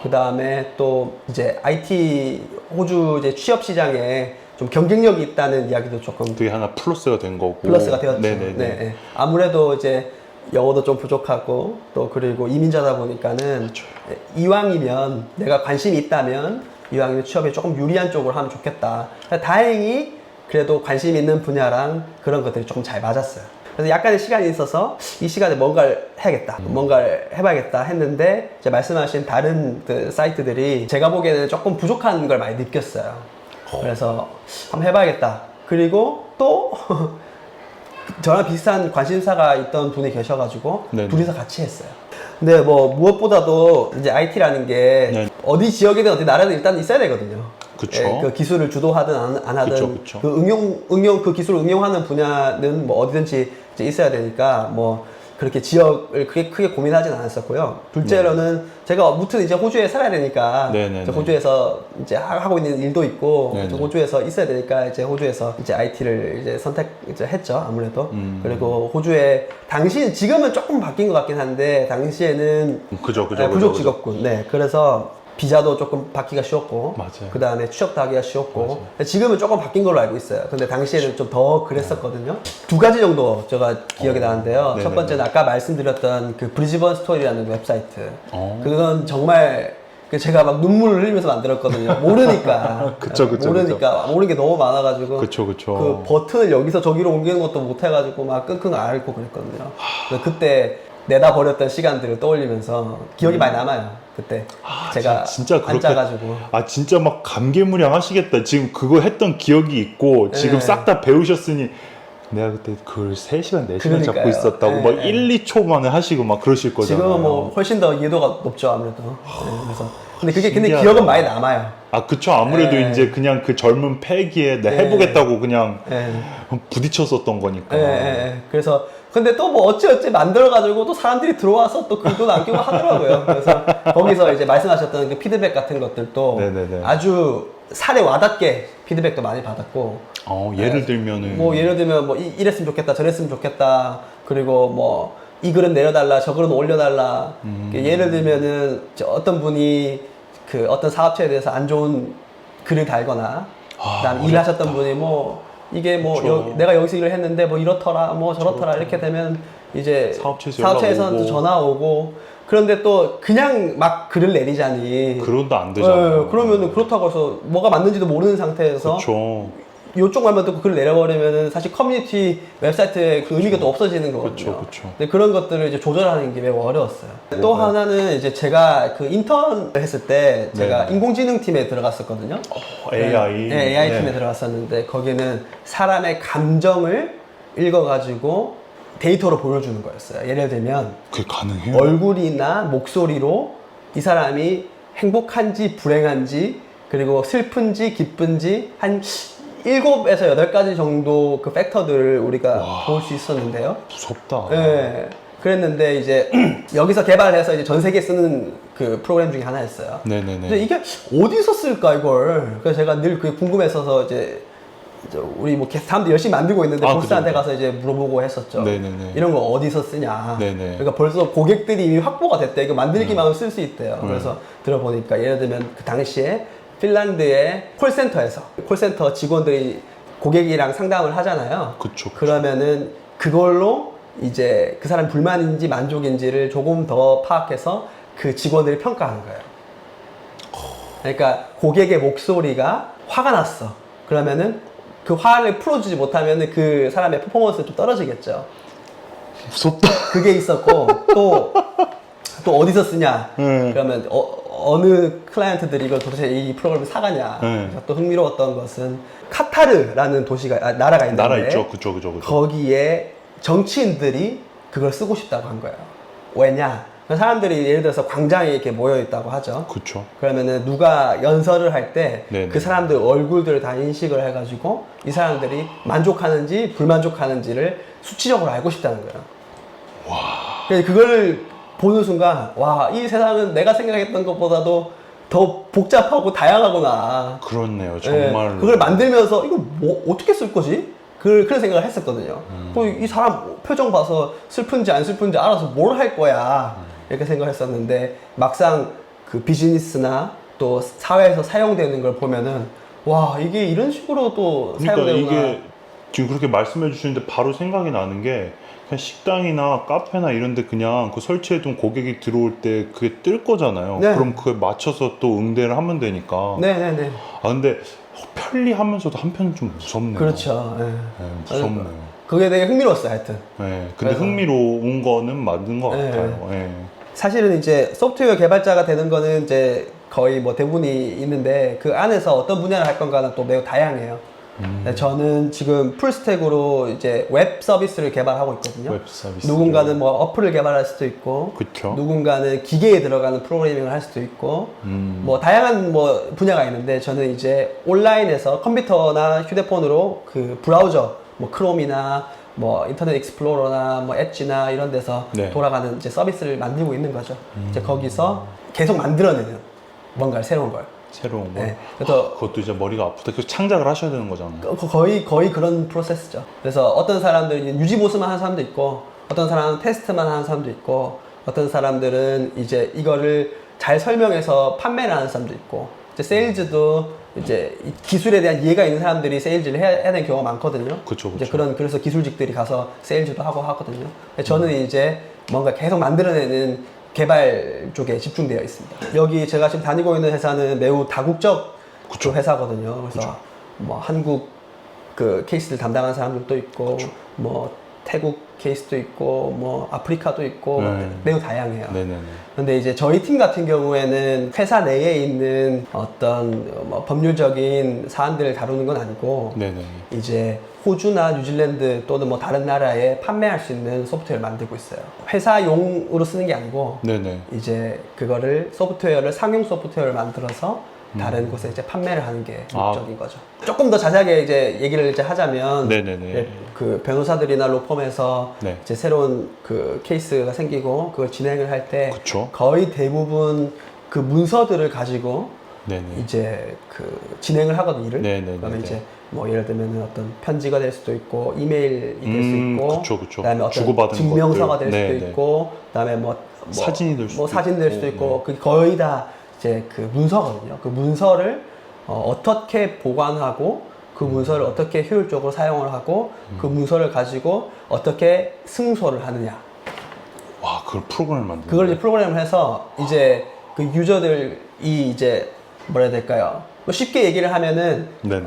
[SPEAKER 1] 그 다음에 또 이제 IT 호주 이제 취업 시장에 좀 경쟁력이 있다는 이야기도 조금
[SPEAKER 2] 그게 하나 플러스가 된 거고.
[SPEAKER 1] 플러스가 되었죠.
[SPEAKER 2] 네네네.
[SPEAKER 1] 네. 아무래도 이제 영어도 좀 부족하고 또 그리고 이민자다 보니까는 이왕이면 내가 관심이 있다면 이왕이면 취업에 조금 유리한 쪽으로 하면 좋겠다. 다행히 그래도 관심 있는 분야랑 그런 것들이 조금 잘 맞았어요. 그래서 약간의 시간이 있어서 이 시간에 뭔가를 해야겠다, 뭔가를 해봐야겠다 했는데 이제 말씀하신 다른 그 사이트들이 제가 보기에는 조금 부족한 걸 많이 느꼈어요. 그래서 한번 해봐야겠다. 그리고 또 저랑 비슷한 관심사가 있던 분이 계셔가지고
[SPEAKER 2] 네네.
[SPEAKER 1] 둘이서 같이 했어요. 근데 뭐 무엇보다도 이제 IT라는 게
[SPEAKER 2] 네.
[SPEAKER 1] 어디 지역이든 어디 나라든 일단 있어야 되거든요.
[SPEAKER 2] 그쵸.
[SPEAKER 1] 예, 그 기술을 주도하든 안 하든
[SPEAKER 2] 그쵸.
[SPEAKER 1] 그 응용 그 기술을 응용하는 분야는 뭐 어디든지 이제 있어야 되니까 뭐 그렇게 지역을 크게 고민하진 않았었고요. 둘째로는 제가 무튼 이제 호주에 살아야 되니까
[SPEAKER 2] 네네네.
[SPEAKER 1] 이제 호주에서 이제 하고 있는 일도 있고
[SPEAKER 2] 네네.
[SPEAKER 1] 이제 호주에서 있어야 되니까 이제 호주에서 이제 IT를 이제 했죠 아무래도. 그리고 호주에 지금은 조금 바뀐 것 같긴 한데 당시에는
[SPEAKER 2] 그죠.
[SPEAKER 1] 부족 직업군. 네, 그래서 비자도 조금 받기가 쉬웠고,
[SPEAKER 2] 맞아요.
[SPEAKER 1] 그 다음에 취업도 하기가 쉬웠고, 지금은 조금 바뀐 걸로 알고 있어요. 근데 당시에는 좀 더 그랬었거든요. 두 가지 정도 제가 기억이 나는데요.
[SPEAKER 2] 네네네.
[SPEAKER 1] 첫 번째는 아까 말씀드렸던 그 브리즈번 스토리라는 웹사이트.
[SPEAKER 2] 어.
[SPEAKER 1] 그건 정말 제가 막 눈물을 흘리면서 만들었거든요. 모르니까.
[SPEAKER 2] 그쵸.
[SPEAKER 1] 모르니까. 모르는 게 너무 많아가지고.
[SPEAKER 2] 그쵸.
[SPEAKER 1] 그 버튼을 여기서 저기로 옮기는 것도 못 해가지고 막 끙끙 앓고 그랬거든요. 그래서 그때 내다 버렸던 시간들을 떠올리면서 기억이 많이 남아요. 그때 제가
[SPEAKER 2] 진짜 그렇게
[SPEAKER 1] 앉아가지고
[SPEAKER 2] 진짜 막 감개무량하시겠다. 지금 그거 했던 기억이 있고 지금
[SPEAKER 1] 네.
[SPEAKER 2] 싹 다 배우셨으니 내가 그때 그걸 3시간, 4시간
[SPEAKER 1] 그러니까요.
[SPEAKER 2] 잡고 있었다고
[SPEAKER 1] 네,
[SPEAKER 2] 막
[SPEAKER 1] 네.
[SPEAKER 2] 1, 2초만에 하시고 막 그러실 거잖아요.
[SPEAKER 1] 지금은 뭐 훨씬 더 이해도가 높죠 아무래도. 네, 그래서 근데
[SPEAKER 2] 신기하다.
[SPEAKER 1] 기억은 많이 남아요.
[SPEAKER 2] 그쵸. 아무래도
[SPEAKER 1] 네.
[SPEAKER 2] 이제 그냥 그 젊은 패기에 내가
[SPEAKER 1] 네.
[SPEAKER 2] 해보겠다고 그냥
[SPEAKER 1] 네.
[SPEAKER 2] 부딪혔었던 거니까.
[SPEAKER 1] 그래서 근데 또 뭐 어찌어찌 만들어가지고 또 사람들이 들어와서 또 그 돈 아끼고 하더라고요. 그래서 거기서 이제 말씀하셨던 그 피드백 같은 것들도
[SPEAKER 2] 네네네.
[SPEAKER 1] 아주 살에 와닿게 피드백도 많이 받았고.
[SPEAKER 2] 예를 들면은
[SPEAKER 1] 뭐 예를 들면 뭐 이랬으면 좋겠다, 저랬으면 좋겠다. 그리고 뭐 이 글은 내려달라, 저 글은 올려달라. 예를 들면은 어떤 분이 그 어떤 사업체에 대해서 안 좋은 글을 달거나, 그다음
[SPEAKER 2] 어렵다.
[SPEAKER 1] 일하셨던 분이 뭐 이게 뭐
[SPEAKER 2] 그쵸.
[SPEAKER 1] 내가 여기서 일을 했는데 뭐 이렇더라, 뭐 저렇더라 이렇게 되면 이제
[SPEAKER 2] 사업체에서 연락 오고.
[SPEAKER 1] 전화 오고. 그런데 또 그냥 막 글을 내리자니.
[SPEAKER 2] 그런도 안 되잖아요.
[SPEAKER 1] 그러면은 그렇다고 해서 뭐가 맞는지도 모르는 상태에서.
[SPEAKER 2] 그쵸.
[SPEAKER 1] 요쪽 말만 듣고 글을 내려버리면은 사실 커뮤니티 웹사이트의 그 의미가 또 없어지는 거거든요.
[SPEAKER 2] 그쵸.
[SPEAKER 1] 근데 그런 것들을 이제 조절하는 게 매우 어려웠어요. 또 하나는 이제 제가 그 인턴을 했을 때 제가
[SPEAKER 2] 네.
[SPEAKER 1] 인공지능 팀에 들어갔었거든요.
[SPEAKER 2] AI.
[SPEAKER 1] 네, AI 팀에 들어갔었는데 거기는 사람의 감정을 읽어가지고 데이터로 보여주는 거였어요. 예를 들면
[SPEAKER 2] 그게 가능해요?
[SPEAKER 1] 얼굴이나 목소리로 이 사람이 행복한지 불행한지 그리고 슬픈지 기쁜지 한 7에서 8가지 정도 그 팩터들을 우리가 볼 수 있었는데요.
[SPEAKER 2] 무섭다.
[SPEAKER 1] 네. 그랬는데 이제 여기서 개발해서 이제 전 세계에 쓰는 그 프로그램 중에 하나였어요.
[SPEAKER 2] 네네네.
[SPEAKER 1] 근데 이게 어디서 쓸까 이걸? 그래서 제가 늘 그게 궁금했어서 이제 우리 뭐 사람들 열심히 만들고 있는데 보스한테
[SPEAKER 2] 그죠.
[SPEAKER 1] 가서 이제 물어보고 했었죠.
[SPEAKER 2] 네네네.
[SPEAKER 1] 이런 거 어디서 쓰냐.
[SPEAKER 2] 네네.
[SPEAKER 1] 그러니까 벌써 고객들이 이미 확보가 됐대. 이거 만들기만 하면 쓸 수 있대요. 그래서 들어보니까 예를 들면 그 당시에 핀란드의 콜센터 직원들이 고객이랑 상담을 하잖아요.
[SPEAKER 2] 그쵸.
[SPEAKER 1] 그러면은 그걸로 이제 그 사람 불만인지 만족인지를 조금 더 파악해서 그 직원들이 평가하는 거예요. 그러니까 고객의 목소리가 화가 났어. 그러면은 그 화를 풀어주지 못하면은 그 사람의 퍼포먼스가 좀 떨어지겠죠.
[SPEAKER 2] 무섭다.
[SPEAKER 1] 그게 있었고 또 어디서 쓰냐? 그러면 어느 클라이언트들이 이걸 도대체 이 프로그램을 사가냐? 그래서 또 흥미로웠던 것은 카타르라는 나라가 있는데
[SPEAKER 2] 나라 있죠. 그죠.
[SPEAKER 1] 거기에 정치인들이 그걸 쓰고 싶다고 한 거예요. 왜냐? 사람들이 예를 들어서 광장에 이렇게 모여 있다고 하죠.
[SPEAKER 2] 그쵸.
[SPEAKER 1] 그러면은 누가 연설을 할 때
[SPEAKER 2] 네네.
[SPEAKER 1] 그 사람들 얼굴들을 다 인식을 해가지고 이 사람들이 만족하는지 불만족하는지를 수치적으로 알고 싶다는 거예요. 그래서 그걸 보는 순간 와, 이 세상은 내가 생각했던 것보다도 더 복잡하고 다양하구나.
[SPEAKER 2] 그렇네요. 정말로.
[SPEAKER 1] 네, 그걸 만들면서 이거 뭐 어떻게 쓸 거지? 그런 생각을 했었거든요. 이 사람 표정 봐서 슬픈지 안 슬픈지 알아서 뭘 할 거야. 이렇게 생각했었는데 막상 그 비즈니스나 또 사회에서 사용되는 걸 보면은 와, 이게 이런 식으로 또
[SPEAKER 2] 그러니까
[SPEAKER 1] 사용되구나.
[SPEAKER 2] 이게 지금 그렇게 말씀해 주시는데 바로 생각이 나는 게 그냥 식당이나 카페나 이런데 그냥 그 설치해둔 고객이 들어올 때 그게 뜰 거잖아요.
[SPEAKER 1] 네.
[SPEAKER 2] 그럼 그에 맞춰서 또 응대를 하면 되니까.
[SPEAKER 1] 네네네.
[SPEAKER 2] 아 근데 편리하면서도 한편은 좀 무섭네요.
[SPEAKER 1] 그렇죠. 예.
[SPEAKER 2] 네, 무섭네요.
[SPEAKER 1] 그게 되게 흥미로웠어요, 하여튼.
[SPEAKER 2] 네, 근데
[SPEAKER 1] 그래서-
[SPEAKER 2] 흥미로운 거는 맞는 것
[SPEAKER 1] 네.
[SPEAKER 2] 같아요. 네.
[SPEAKER 1] 사실은 이제 소프트웨어 개발자가 되는 거는 이제 거의 뭐 대부분이 있는데 그 안에서 어떤 분야를 할 건가는 또 매우 다양해요. 네, 저는 지금 풀스택으로 이제 웹 서비스를 개발하고 있거든요.
[SPEAKER 2] 웹 서비스.
[SPEAKER 1] 누군가는 뭐 어플을 개발할 수도 있고,
[SPEAKER 2] 그쵸.
[SPEAKER 1] 누군가는 기계에 들어가는 프로그래밍을 할 수도 있고,
[SPEAKER 2] 음.
[SPEAKER 1] 뭐 다양한 뭐 분야가 있는데 저는 이제 온라인에서 컴퓨터나 휴대폰으로 그 브라우저, 뭐 크롬이나 뭐 인터넷 익스플로러나 뭐 엣지나 이런 데서
[SPEAKER 2] 네.
[SPEAKER 1] 돌아가는 이제 서비스를 만들고 있는 거죠. 이제 거기서 계속 만들어내는 뭔가 새로운 걸.
[SPEAKER 2] 새로운 거.
[SPEAKER 1] 네. 그래서
[SPEAKER 2] 그것도 이제 머리가 아프다. 그 창작을 하셔야 되는 거잖아요.
[SPEAKER 1] 거의 그런 프로세스죠. 그래서 어떤 사람들은 유지 보수만 하는 사람도 있고, 어떤 사람은 테스트만 하는 사람도 있고, 어떤 사람들은 이제 이거를 잘 설명해서 판매를 하는 사람도 있고, 이제 세일즈도 이제 이 기술에 대한 이해가 있는 사람들이 세일즈를 해야 되는 경우가 많거든요.
[SPEAKER 2] 그쵸,
[SPEAKER 1] 이제
[SPEAKER 2] 그쵸.
[SPEAKER 1] 그래서 기술직들이 가서 세일즈도 하고 하거든요. 저는 이제 뭔가 계속 만들어내는 개발 쪽에 집중되어 있습니다. 여기 제가 지금 다니고 있는 회사는 매우 다국적
[SPEAKER 2] 그쵸.
[SPEAKER 1] 회사거든요. 그래서 뭐 한국 그 케이스를 담당하는 사람들도 있고, 뭐 태국 케이스도 있고, 뭐 아프리카도 있고,
[SPEAKER 2] 네.
[SPEAKER 1] 매우 다양해요.
[SPEAKER 2] 네네네.
[SPEAKER 1] 근데 이제 저희 팀 같은 경우에는 회사 내에 있는 어떤 뭐 법률적인 사안들을 다루는 건 아니고,
[SPEAKER 2] 네네.
[SPEAKER 1] 이제 호주나 뉴질랜드 또는 뭐 다른 나라에 판매할 수 있는 소프트웨어를 만들고 있어요. 회사용으로 쓰는 게 아니고,
[SPEAKER 2] 네네.
[SPEAKER 1] 이제 그거를 소프트웨어를 상용 소프트웨어를 만들어서 다른 곳에 이제 판매를 하는 게 목적인 거죠. 조금 더 자세하게 이제 얘기를 이제 하자면,
[SPEAKER 2] 네네네.
[SPEAKER 1] 예, 그 변호사들이나 로펌에서
[SPEAKER 2] 네.
[SPEAKER 1] 이제 새로운 그 케이스가 생기고 그걸 진행을 할 때
[SPEAKER 2] 그쵸.
[SPEAKER 1] 거의 대부분 그 문서들을 가지고
[SPEAKER 2] 네네.
[SPEAKER 1] 이제 그 진행을 하거든요, 일을.
[SPEAKER 2] 네네네네.
[SPEAKER 1] 그러면 이제 뭐 예를 들면 어떤 편지가 될 수도 있고 이메일이 될 수 있고,
[SPEAKER 2] 그쵸, 그쵸.
[SPEAKER 1] 그다음에 어떤
[SPEAKER 2] 주고받은
[SPEAKER 1] 증명서가
[SPEAKER 2] 것들.
[SPEAKER 1] 될 수도
[SPEAKER 2] 네네.
[SPEAKER 1] 있고, 그다음에 뭐
[SPEAKER 2] 사진이 될 수도
[SPEAKER 1] 뭐 사진 될 수도
[SPEAKER 2] 있고,
[SPEAKER 1] 있고, 그게 거의 다 이제 그 문서거든요. 그 문서를 어떻게 보관하고 그 문서를 어떻게 효율적으로 사용을 하고 그 문서를 가지고 어떻게 승소를 하느냐.
[SPEAKER 2] 와, 그걸 프로그램을 만드는
[SPEAKER 1] 그걸 이제 프로그램을 해서 이제 그 유저들이 이제 뭐라 해야 될까요? 뭐 쉽게 얘기를 하면은
[SPEAKER 2] 네네.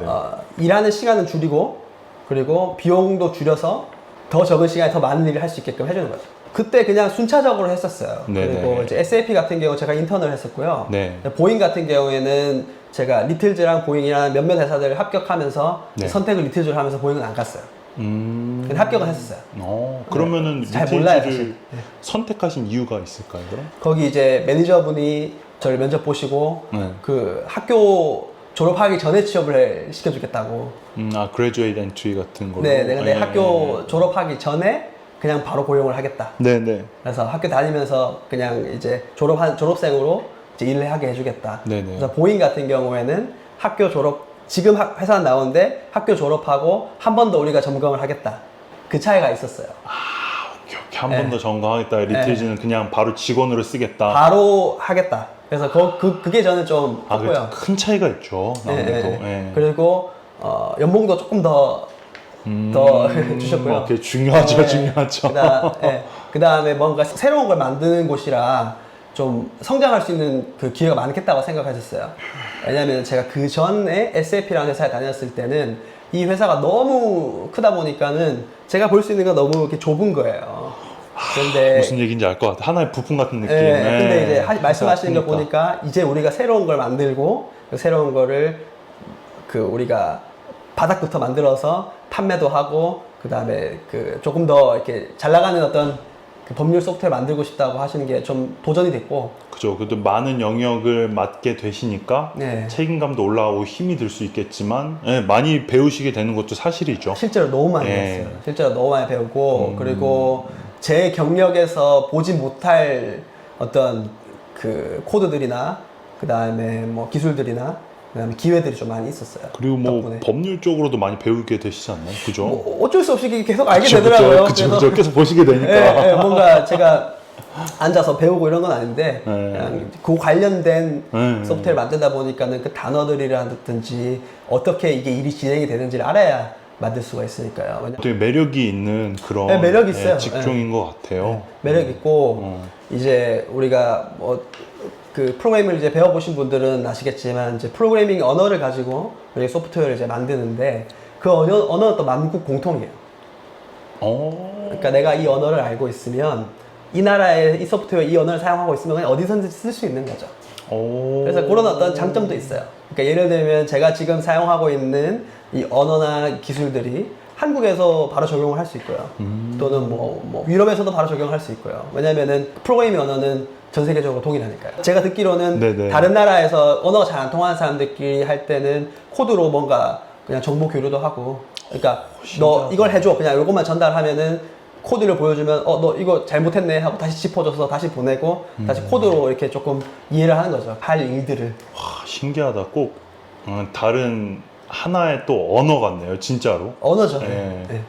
[SPEAKER 1] 일하는 시간은 줄이고 그리고 비용도 줄여서 더 적은 시간에 더 많은 일을 할 수 있게끔 해주는 거죠. 그때 그냥 순차적으로 했었어요.
[SPEAKER 2] 네네.
[SPEAKER 1] 그리고 이제 SAP 같은 경우 제가 인턴을 했었고요.
[SPEAKER 2] 네.
[SPEAKER 1] 보잉 같은 경우에는 제가 리틀즈랑 보잉이랑 몇몇 회사들을 합격하면서
[SPEAKER 2] 네.
[SPEAKER 1] 선택을 리틀즈로 하면서 보잉은 안 갔어요. 근데 합격은 했었어요.
[SPEAKER 2] 그러면은
[SPEAKER 1] 잘 몰라요,
[SPEAKER 2] 리틀즈를
[SPEAKER 1] 사실. 네.
[SPEAKER 2] 선택하신 이유가 있을까요, 그럼?
[SPEAKER 1] 거기 이제 매니저분이 저를 면접 보시고
[SPEAKER 2] 네.
[SPEAKER 1] 그 학교 졸업하기 전에 취업을 시켜주겠다고.
[SPEAKER 2] 그레듀에이트 엔트리 같은 걸로.
[SPEAKER 1] 네, 근데
[SPEAKER 2] 예.
[SPEAKER 1] 학교 졸업하기 전에 그냥 바로 고용을 하겠다.
[SPEAKER 2] 네네.
[SPEAKER 1] 그래서 학교 다니면서 그냥 이제 졸업생으로 이제 일을 하게 해주겠다.
[SPEAKER 2] 네네.
[SPEAKER 1] 그래서 보잉 같은 경우에는 학교 졸업, 지금 회사 나오는데 학교 졸업하고 한 번 더 우리가 점검을 하겠다. 그 차이가 있었어요.
[SPEAKER 2] 오케이. 한 번 더 점검하겠다. 리틀즈는 그냥 바로 직원으로 쓰겠다.
[SPEAKER 1] 바로 하겠다. 그래서 그게 저는 좀
[SPEAKER 2] 그렇죠.
[SPEAKER 1] 컸고요.
[SPEAKER 2] 큰 차이가 있죠. 아무래도. 예.
[SPEAKER 1] 그리고 연봉도 조금 더 주셨고요.
[SPEAKER 2] 그게 중요하죠,
[SPEAKER 1] 네.
[SPEAKER 2] 중요하죠.
[SPEAKER 1] 그다음에 뭔가 새로운 걸 만드는 곳이라 좀 성장할 수 있는 그 기회가 많겠다고 생각하셨어요. 왜냐하면 제가 그 전에 SAP라는 회사에 다녔을 때는 이 회사가 너무 크다 보니까는 제가 볼 수 있는 건 너무 이렇게 좁은 거예요. 근데
[SPEAKER 2] 무슨 얘기인지 알 것 같아. 하나의 부품 같은 느낌.
[SPEAKER 1] 네, 근데 이제 말씀하시는 거
[SPEAKER 2] 그러니까.
[SPEAKER 1] 보니까 이제 우리가 새로운 걸 만들고 그 새로운 거를 그 우리가 바닥부터 만들어서 판매도 하고 그 다음에 그 조금 더 이렇게 잘 나가는 어떤 그 법률 소프트웨어 만들고 싶다고 하시는 게 좀 도전이 됐고.
[SPEAKER 2] 그죠. 그래도 많은 영역을 맡게 되시니까
[SPEAKER 1] 네.
[SPEAKER 2] 책임감도 올라오고 힘이 들 수 있겠지만 많이 배우시게 되는 것도 사실이죠.
[SPEAKER 1] 실제로 너무 많이
[SPEAKER 2] 예.
[SPEAKER 1] 배웠어요. 실제로 너무 많이 배우고 그리고 제 경력에서 보지 못할 어떤 그 코드들이나 그 다음에 뭐 기술들이나 그 다음에 기회들이 좀 많이 있었어요.
[SPEAKER 2] 그리고 뭐
[SPEAKER 1] 덕분에.
[SPEAKER 2] 법률 쪽으로도 많이 배우게 되시지 않나요? 그죠?
[SPEAKER 1] 뭐 어쩔 수 없이 계속 알게
[SPEAKER 2] 그쵸,
[SPEAKER 1] 되더라고요.
[SPEAKER 2] 그쵸,
[SPEAKER 1] 그래서
[SPEAKER 2] 계속 보시게 되니까.
[SPEAKER 1] 예, 뭔가 제가 앉아서 배우고 이런 건 아닌데 그냥 그 관련된 소프트웨어를 만들다 보니까는 그 단어들이라든지 어떻게 이게 일이 진행이 되는지를 알아야 만들 수가 있으니까요.
[SPEAKER 2] 되게 매력이 있는 그런
[SPEAKER 1] 네, 매력이 있어요.
[SPEAKER 2] 직종인 것 같아요.
[SPEAKER 1] 매력 있고 이제 우리가 뭐 그 프로그래밍을 이제 배워보신 분들은 아시겠지만 이제 프로그래밍 언어를 가지고 우리 소프트웨어를 이제 만드는데 그 언어는 또 만국 공통이에요. 그러니까 내가 이 언어를 알고 있으면 이 나라의 이 소프트웨어 이 언어를 사용하고 있으면 그냥 어디서든지 쓸 수 있는 거죠. 그래서 그런 어떤 장점도 있어요. 그러니까 예를 들면 제가 지금 사용하고 있는 이 언어나 기술들이 한국에서 바로 적용을 할 수 있고요. 또는 뭐 유럽에서도 바로 적용을 할 수 있고요. 왜냐면은 프로그래밍 언어는 전 세계적으로 동일하니까요. 제가 듣기로는
[SPEAKER 2] 네네.
[SPEAKER 1] 다른 나라에서 언어가 잘 안 통하는 사람들끼리 할 때는 코드로 뭔가 그냥 정보 교류도 하고, 그러니까 너 이걸 해줘, 그냥 이것만 전달하면은 코드를 보여주면 너 이거 잘못했네 하고 다시 짚어줘서 다시 보내고 다시 코드로 이렇게 조금 이해를 하는 거죠. 할 일들을.
[SPEAKER 2] 와, 신기하다. 꼭 다른 하나의 또 언어 같네요, 진짜로.
[SPEAKER 1] 언어죠.
[SPEAKER 2] 네.
[SPEAKER 1] 네.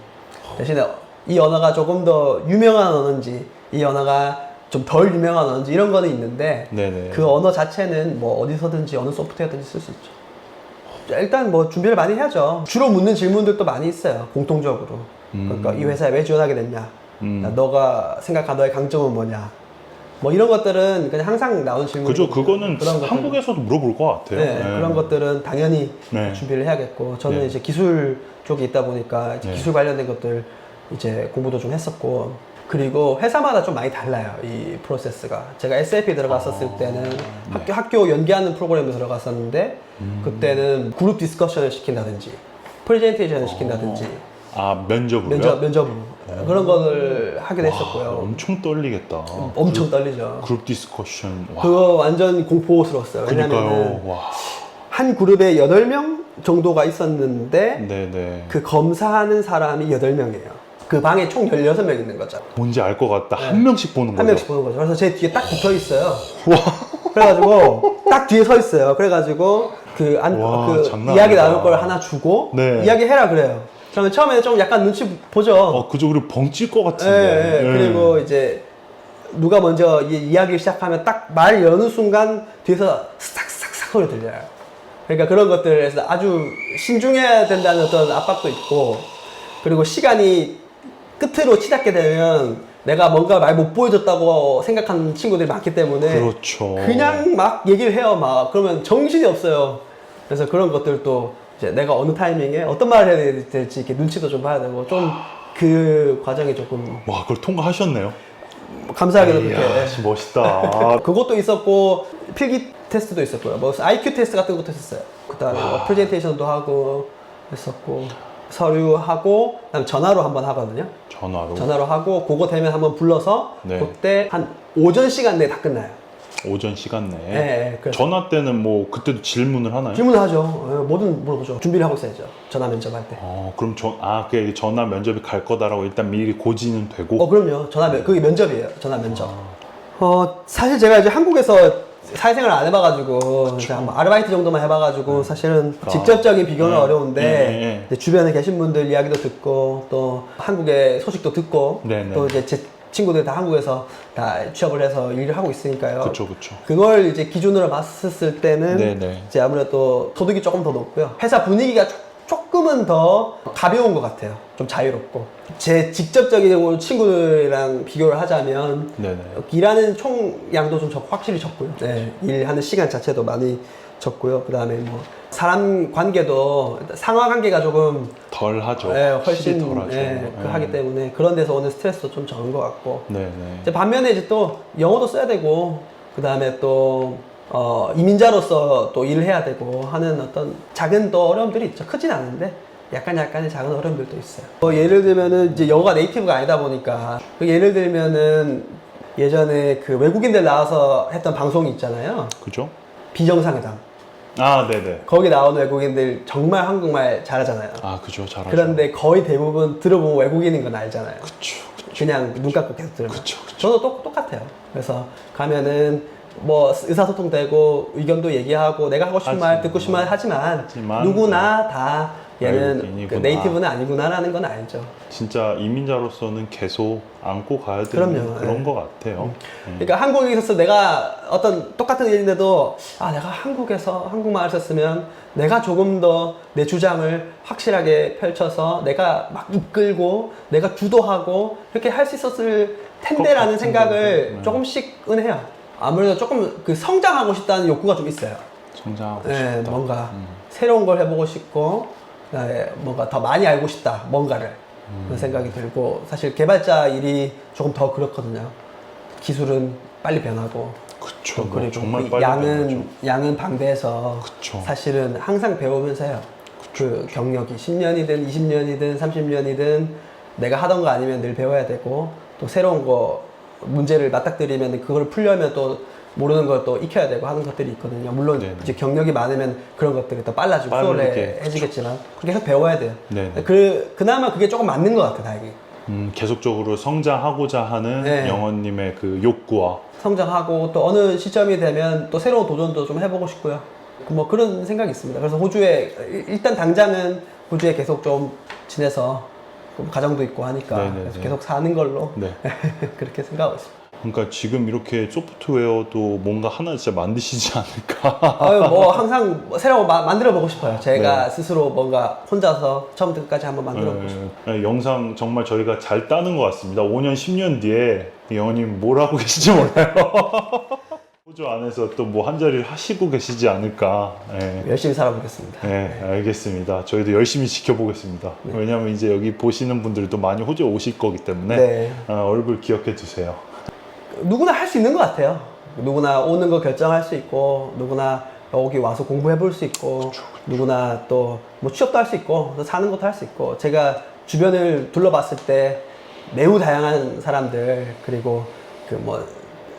[SPEAKER 1] 대신에 이 언어가 조금 더 유명한 언어인지 이 언어가 좀 덜 유명한 언어인지 이런 거는 있는데
[SPEAKER 2] 네네.
[SPEAKER 1] 그 언어 자체는 뭐 어디서든지 어느 소프트웨어든지 쓸 수 있죠. 일단 뭐 준비를 많이 해야죠. 주로 묻는 질문들도 많이 있어요. 공통적으로. 그러니까 이 회사에 왜 지원하게 됐냐? 너가 생각한 너의 강점은 뭐냐? 뭐 이런 것들은 그냥 항상 나오는 질문.
[SPEAKER 2] 그죠. 그거는
[SPEAKER 1] 그런
[SPEAKER 2] 한국에서도 물어볼 것 같아요.
[SPEAKER 1] 네, 그런 것들은 당연히
[SPEAKER 2] 네.
[SPEAKER 1] 준비를 해야겠고, 저는
[SPEAKER 2] 네.
[SPEAKER 1] 이제 기술 쪽에 있다 보니까 이제
[SPEAKER 2] 네.
[SPEAKER 1] 기술 관련된 것들 이제 공부도 좀 했었고, 그리고 회사마다 좀 많이 달라요, 이 프로세스가. 제가 SAP 들어갔었을 때는 학교 연계하는 프로그램에 들어갔었는데, 그때는 그룹 디스커션을 시킨다든지, 프레젠테이션을 시킨다든지,
[SPEAKER 2] 면접으로요?
[SPEAKER 1] 면접으로 그런 거를 하게 됐었고요.
[SPEAKER 2] 와, 엄청 떨리겠다.
[SPEAKER 1] 엄청 떨리죠.
[SPEAKER 2] 그룹 디스커션. 와.
[SPEAKER 1] 그거 완전 공포스러웠어요. 왜냐면은
[SPEAKER 2] 그러니까요. 와.
[SPEAKER 1] 한 그룹에 8명 정도가 있었는데
[SPEAKER 2] 네네.
[SPEAKER 1] 그 검사하는 사람이 8명이에요. 그 방에 총 16명 있는 거죠.
[SPEAKER 2] 뭔지 알 것 같다. 한 명씩 보는 거죠.
[SPEAKER 1] 한 명씩 보는 거죠. 그래서 제 뒤에 딱 붙어 있어요. 그래가지고 딱 뒤에 서 있어요. 그래가지고
[SPEAKER 2] 와, 장난
[SPEAKER 1] 이야기
[SPEAKER 2] 아니다.
[SPEAKER 1] 나눌 걸 하나 주고
[SPEAKER 2] 네.
[SPEAKER 1] 이야기해라 그래요. 그러면 처음에는 좀 약간 눈치 보죠.
[SPEAKER 2] 그죠. 그리고 벙찔 것
[SPEAKER 1] 예,
[SPEAKER 2] 같은데.
[SPEAKER 1] 예. 그리고 이제 누가 먼저 이야기를 시작하면 딱 말 여는 순간 뒤에서 싹싹싹 소리 들려요. 그러니까 그런 것들에서 아주 신중해야 된다는 어떤 압박도 있고, 그리고 시간이 끝으로 치닫게 되면 내가 뭔가 말 못 보여줬다고 생각하는 친구들이 많기 때문에
[SPEAKER 2] 그렇죠.
[SPEAKER 1] 그냥 막 얘기를 해요. 막 그러면 정신이 없어요. 그래서 그런 것들도 이제 내가 어느 타이밍에 어떤 말을 해야 될지 이렇게 눈치도 좀 봐야 되고, 좀 그 과정이 조금
[SPEAKER 2] 와, 그걸 통과하셨네요.
[SPEAKER 1] 감사하게도
[SPEAKER 2] 이야,
[SPEAKER 1] 그렇게.
[SPEAKER 2] 진짜 멋있다.
[SPEAKER 1] 그것도 있었고 필기 테스트도 있었고요. 뭐 IQ 테스트 같은 것도 했었어요. 그다음에 뭐 프레젠테이션도 하고 했었고, 서류하고 그다음에 전화로 한번 하거든요. 전화로 하고 그거 되면 한번 불러서
[SPEAKER 2] 네.
[SPEAKER 1] 그때 한 오전 시간 내에 다 끝나요.
[SPEAKER 2] 오전 시간 내에.
[SPEAKER 1] 네, 그래서
[SPEAKER 2] 전화 때는 뭐 그때도 질문을 하나요?
[SPEAKER 1] 질문을 하죠. 뭐든 물어보죠. 준비를 하고 있어야죠. 전화 면접할 때.
[SPEAKER 2] 그럼 그게 전화 면접이 갈 거다라고 일단 미리 고지는 되고.
[SPEAKER 1] 그럼요. 그게 면접이에요. 전화 면접. 사실 제가 이제 한국에서 사회생활 안 해봐가지고 이제 한번 아르바이트 정도만 해봐가지고 사실은 직접적인 비교는 어려운데 이제 주변에 계신 분들 이야기도 듣고 또 한국의 소식도 듣고 또 이제 제 친구들 다 한국에서 다 취업을 해서 일을 하고 있으니까요.
[SPEAKER 2] 그쵸.
[SPEAKER 1] 그걸 이제 기준으로 봤을 때는
[SPEAKER 2] 네네.
[SPEAKER 1] 이제 아무래도 소득이 조금 더 높고요. 회사 분위기가 조금은 더 가벼운 것 같아요. 좀 자유롭고. 제 직접적인 친구들이랑 비교를 하자면
[SPEAKER 2] 네네.
[SPEAKER 1] 일하는 총량도 좀 확실히 적고요. 네, 일하는 시간 자체도 많이 적고요. 그 다음에 뭐 사람 관계도 상하 관계가 조금
[SPEAKER 2] 덜 하죠.
[SPEAKER 1] 네, 훨씬
[SPEAKER 2] 덜 하죠.
[SPEAKER 1] 하기 때문에 그런 데서 오는 스트레스도 좀 적은 것 같고.
[SPEAKER 2] 네네.
[SPEAKER 1] 이제 반면에 이제 또 영어도 써야 되고 그 다음에 또 이민자로서 또 일을 해야 되고 하는 어떤 작은 또 어려움들이 있죠. 크진 않은데 약간의 작은 어려움들도 있어요. 예를 들면은 이제 영어가 네이티브가 아니다 보니까 예를 들면은 예전에 그 외국인들 나와서 했던 방송이 있잖아요.
[SPEAKER 2] 그죠?
[SPEAKER 1] 비정상회담.
[SPEAKER 2] 네네.
[SPEAKER 1] 거기 나오는 외국인들 정말 한국말 잘하잖아요.
[SPEAKER 2] 그죠. 잘하죠.
[SPEAKER 1] 그런데 거의 대부분 들어보면 외국인인 건 알잖아요.
[SPEAKER 2] 그쵸.
[SPEAKER 1] 그냥 눈 감고 계속 들으면.
[SPEAKER 2] 그쵸.
[SPEAKER 1] 저도 똑같아요. 그래서 가면은 뭐 의사소통 되고 의견도 얘기하고 내가 하고 싶은 말 듣고 싶은 말 하지만 누구나 다 얘는
[SPEAKER 2] 외국인이구나.
[SPEAKER 1] 그 네이티브는 아니구나라는 건 알죠.
[SPEAKER 2] 진짜 이민자로서는 계속 안고 가야 되는
[SPEAKER 1] 그럼요.
[SPEAKER 2] 그런
[SPEAKER 1] 네.
[SPEAKER 2] 것 같아요.
[SPEAKER 1] 그러니까 한국에 있어서 내가 어떤 똑같은 일인데도 내가 한국에서 한국말을 썼으면 내가 조금 더 내 주장을 확실하게 펼쳐서 내가 막 이끌고 내가 주도하고 이렇게 할 수 있었을 텐데라는 생각을
[SPEAKER 2] 네.
[SPEAKER 1] 조금씩은 해요. 아무래도 조금 그 성장하고 싶다는 욕구가 좀 있어요.
[SPEAKER 2] 성장하고
[SPEAKER 1] 네,
[SPEAKER 2] 싶다.
[SPEAKER 1] 뭔가 새로운 걸 해보고 싶고 그다음에 뭔가 더 많이 알고 싶다 뭔가를 그런 생각이 들고 사실 개발자 일이 조금 더 그렇거든요. 기술은 빨리 변하고
[SPEAKER 2] 그쵸.
[SPEAKER 1] 또 그리고
[SPEAKER 2] 정말
[SPEAKER 1] 그
[SPEAKER 2] 빨리 변하죠.
[SPEAKER 1] 양은 방대해서
[SPEAKER 2] 그쵸.
[SPEAKER 1] 사실은 항상 배우면서 해요. 그 경력이 10년이든 20년이든 30년이든 내가 하던 거 아니면 늘 배워야 되고 또 새로운 거 문제를 맞닥뜨리면 그걸 풀려면 또 모르는 걸 또 익혀야 되고 하는 것들이 있거든요. 물론
[SPEAKER 2] 네네.
[SPEAKER 1] 이제 경력이 많으면 그런 것들이 더 빨라지고
[SPEAKER 2] 빠르게,
[SPEAKER 1] 수월해지겠지만 계속 배워야 돼요.
[SPEAKER 2] 네네.
[SPEAKER 1] 그나마 그게 조금 맞는 것 같아요, 다행히.
[SPEAKER 2] 계속적으로 성장하고자 하는
[SPEAKER 1] 네.
[SPEAKER 2] 영원님의 그 욕구와
[SPEAKER 1] 성장하고 또 어느 시점이 되면 또 새로운 도전도 좀 해보고 싶고요. 뭐 그런 생각이 있습니다. 그래서 호주에 일단 당장은 호주에 계속 좀 지내서 가정도 있고 하니까
[SPEAKER 2] 네네네.
[SPEAKER 1] 그래서 계속 사는 걸로
[SPEAKER 2] 네.
[SPEAKER 1] 그렇게 생각하고 있습니다.
[SPEAKER 2] 그러니까 지금 이렇게 소프트웨어도 뭔가 하나 진짜 만드시지 않을까.
[SPEAKER 1] 아유 뭐 항상 새로운 거 만들어 보고 싶어요. 제가
[SPEAKER 2] 네.
[SPEAKER 1] 스스로 뭔가 혼자서 처음부터 끝까지 한번 만들어 보고 싶어요.
[SPEAKER 2] 영상 정말 저희가 잘 따는 것 같습니다. 5년, 10년 뒤에 영원님 뭘 하고 계실지 몰라요. 호주 안에서 또 뭐 한 자리를 하시고 계시지 않을까. 네.
[SPEAKER 1] 열심히 살아보겠습니다.
[SPEAKER 2] 네, 알겠습니다. 저희도 열심히 지켜보겠습니다. 왜냐하면 이제 여기 보시는 분들도 많이 호주에 오실 거기 때문에
[SPEAKER 1] 네.
[SPEAKER 2] 얼굴 기억해 주세요.
[SPEAKER 1] 누구나 할 수 있는 것 같아요. 누구나 오는 거 결정할 수 있고, 누구나 여기 와서 공부해 볼 수 있고, 누구나 또 뭐 취업도 할 수 있고, 또 사는 것도 할 수 있고, 제가 주변을 둘러봤을 때 매우 다양한 사람들, 그리고 그 뭐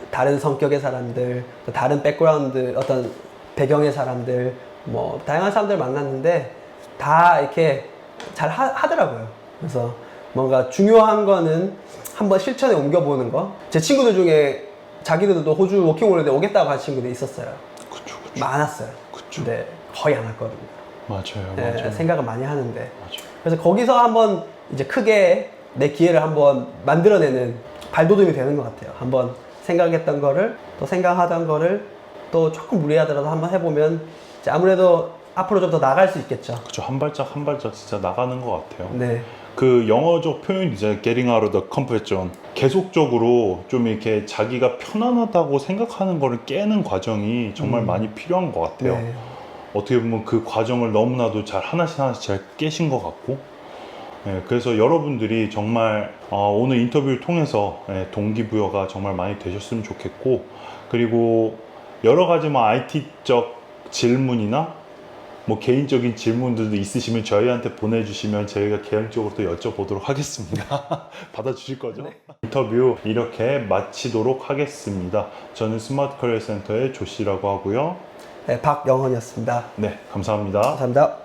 [SPEAKER 1] 다른 성격의 사람들, 또 다른 백그라운드, 어떤 배경의 사람들, 뭐 다양한 사람들 만났는데 다 이렇게 잘 하더라고요. 그래서 뭔가 중요한 거는 한번 실천에 옮겨보는 거. 제 친구들 중에 자기들도 호주 워킹홀리데이 오겠다고 한 친구들이 있었어요.
[SPEAKER 2] 그쵸.
[SPEAKER 1] 많았어요.
[SPEAKER 2] 그쵸.
[SPEAKER 1] 근데 거의 안 왔거든요.
[SPEAKER 2] 맞아요.
[SPEAKER 1] 네,
[SPEAKER 2] 맞아요.
[SPEAKER 1] 생각은 많이 하는데.
[SPEAKER 2] 맞아요.
[SPEAKER 1] 그래서 거기서 한번 이제 크게 내 기회를 한번 만들어내는 발돋움이 되는 것 같아요. 한번 생각했던 거를 또 생각하던 거를 또 조금 무리하더라도 한번 해보면 이제 아무래도 앞으로 좀 더 나갈 수 있겠죠.
[SPEAKER 2] 그쵸. 한 발짝 한 발짝 진짜 나가는 것 같아요.
[SPEAKER 1] 네.
[SPEAKER 2] 그 영어적 표현이 있잖아요. Getting out of the comfort zone. 계속적으로 좀 이렇게 자기가 편안하다고 생각하는 거를 깨는 과정이 정말 많이 필요한 것 같아요.
[SPEAKER 1] 네.
[SPEAKER 2] 어떻게 보면 그 과정을 너무나도 잘 하나씩 잘 깨신 것 같고, 그래서 여러분들이 정말 오늘 인터뷰를 통해서 동기부여가 정말 많이 되셨으면 좋겠고, 그리고 여러 가지 뭐 IT적 질문이나 뭐 개인적인 질문들도 있으시면 저희한테 보내주시면 저희가 개인적으로 또 여쭤보도록 하겠습니다. 받아주실 거죠? 네. 인터뷰 이렇게 마치도록 하겠습니다. 저는 스마트 커리어 센터의 조씨라고 하고요.
[SPEAKER 1] 네, 박영헌이었습니다.
[SPEAKER 2] 네, 감사합니다.
[SPEAKER 1] 감사합니다.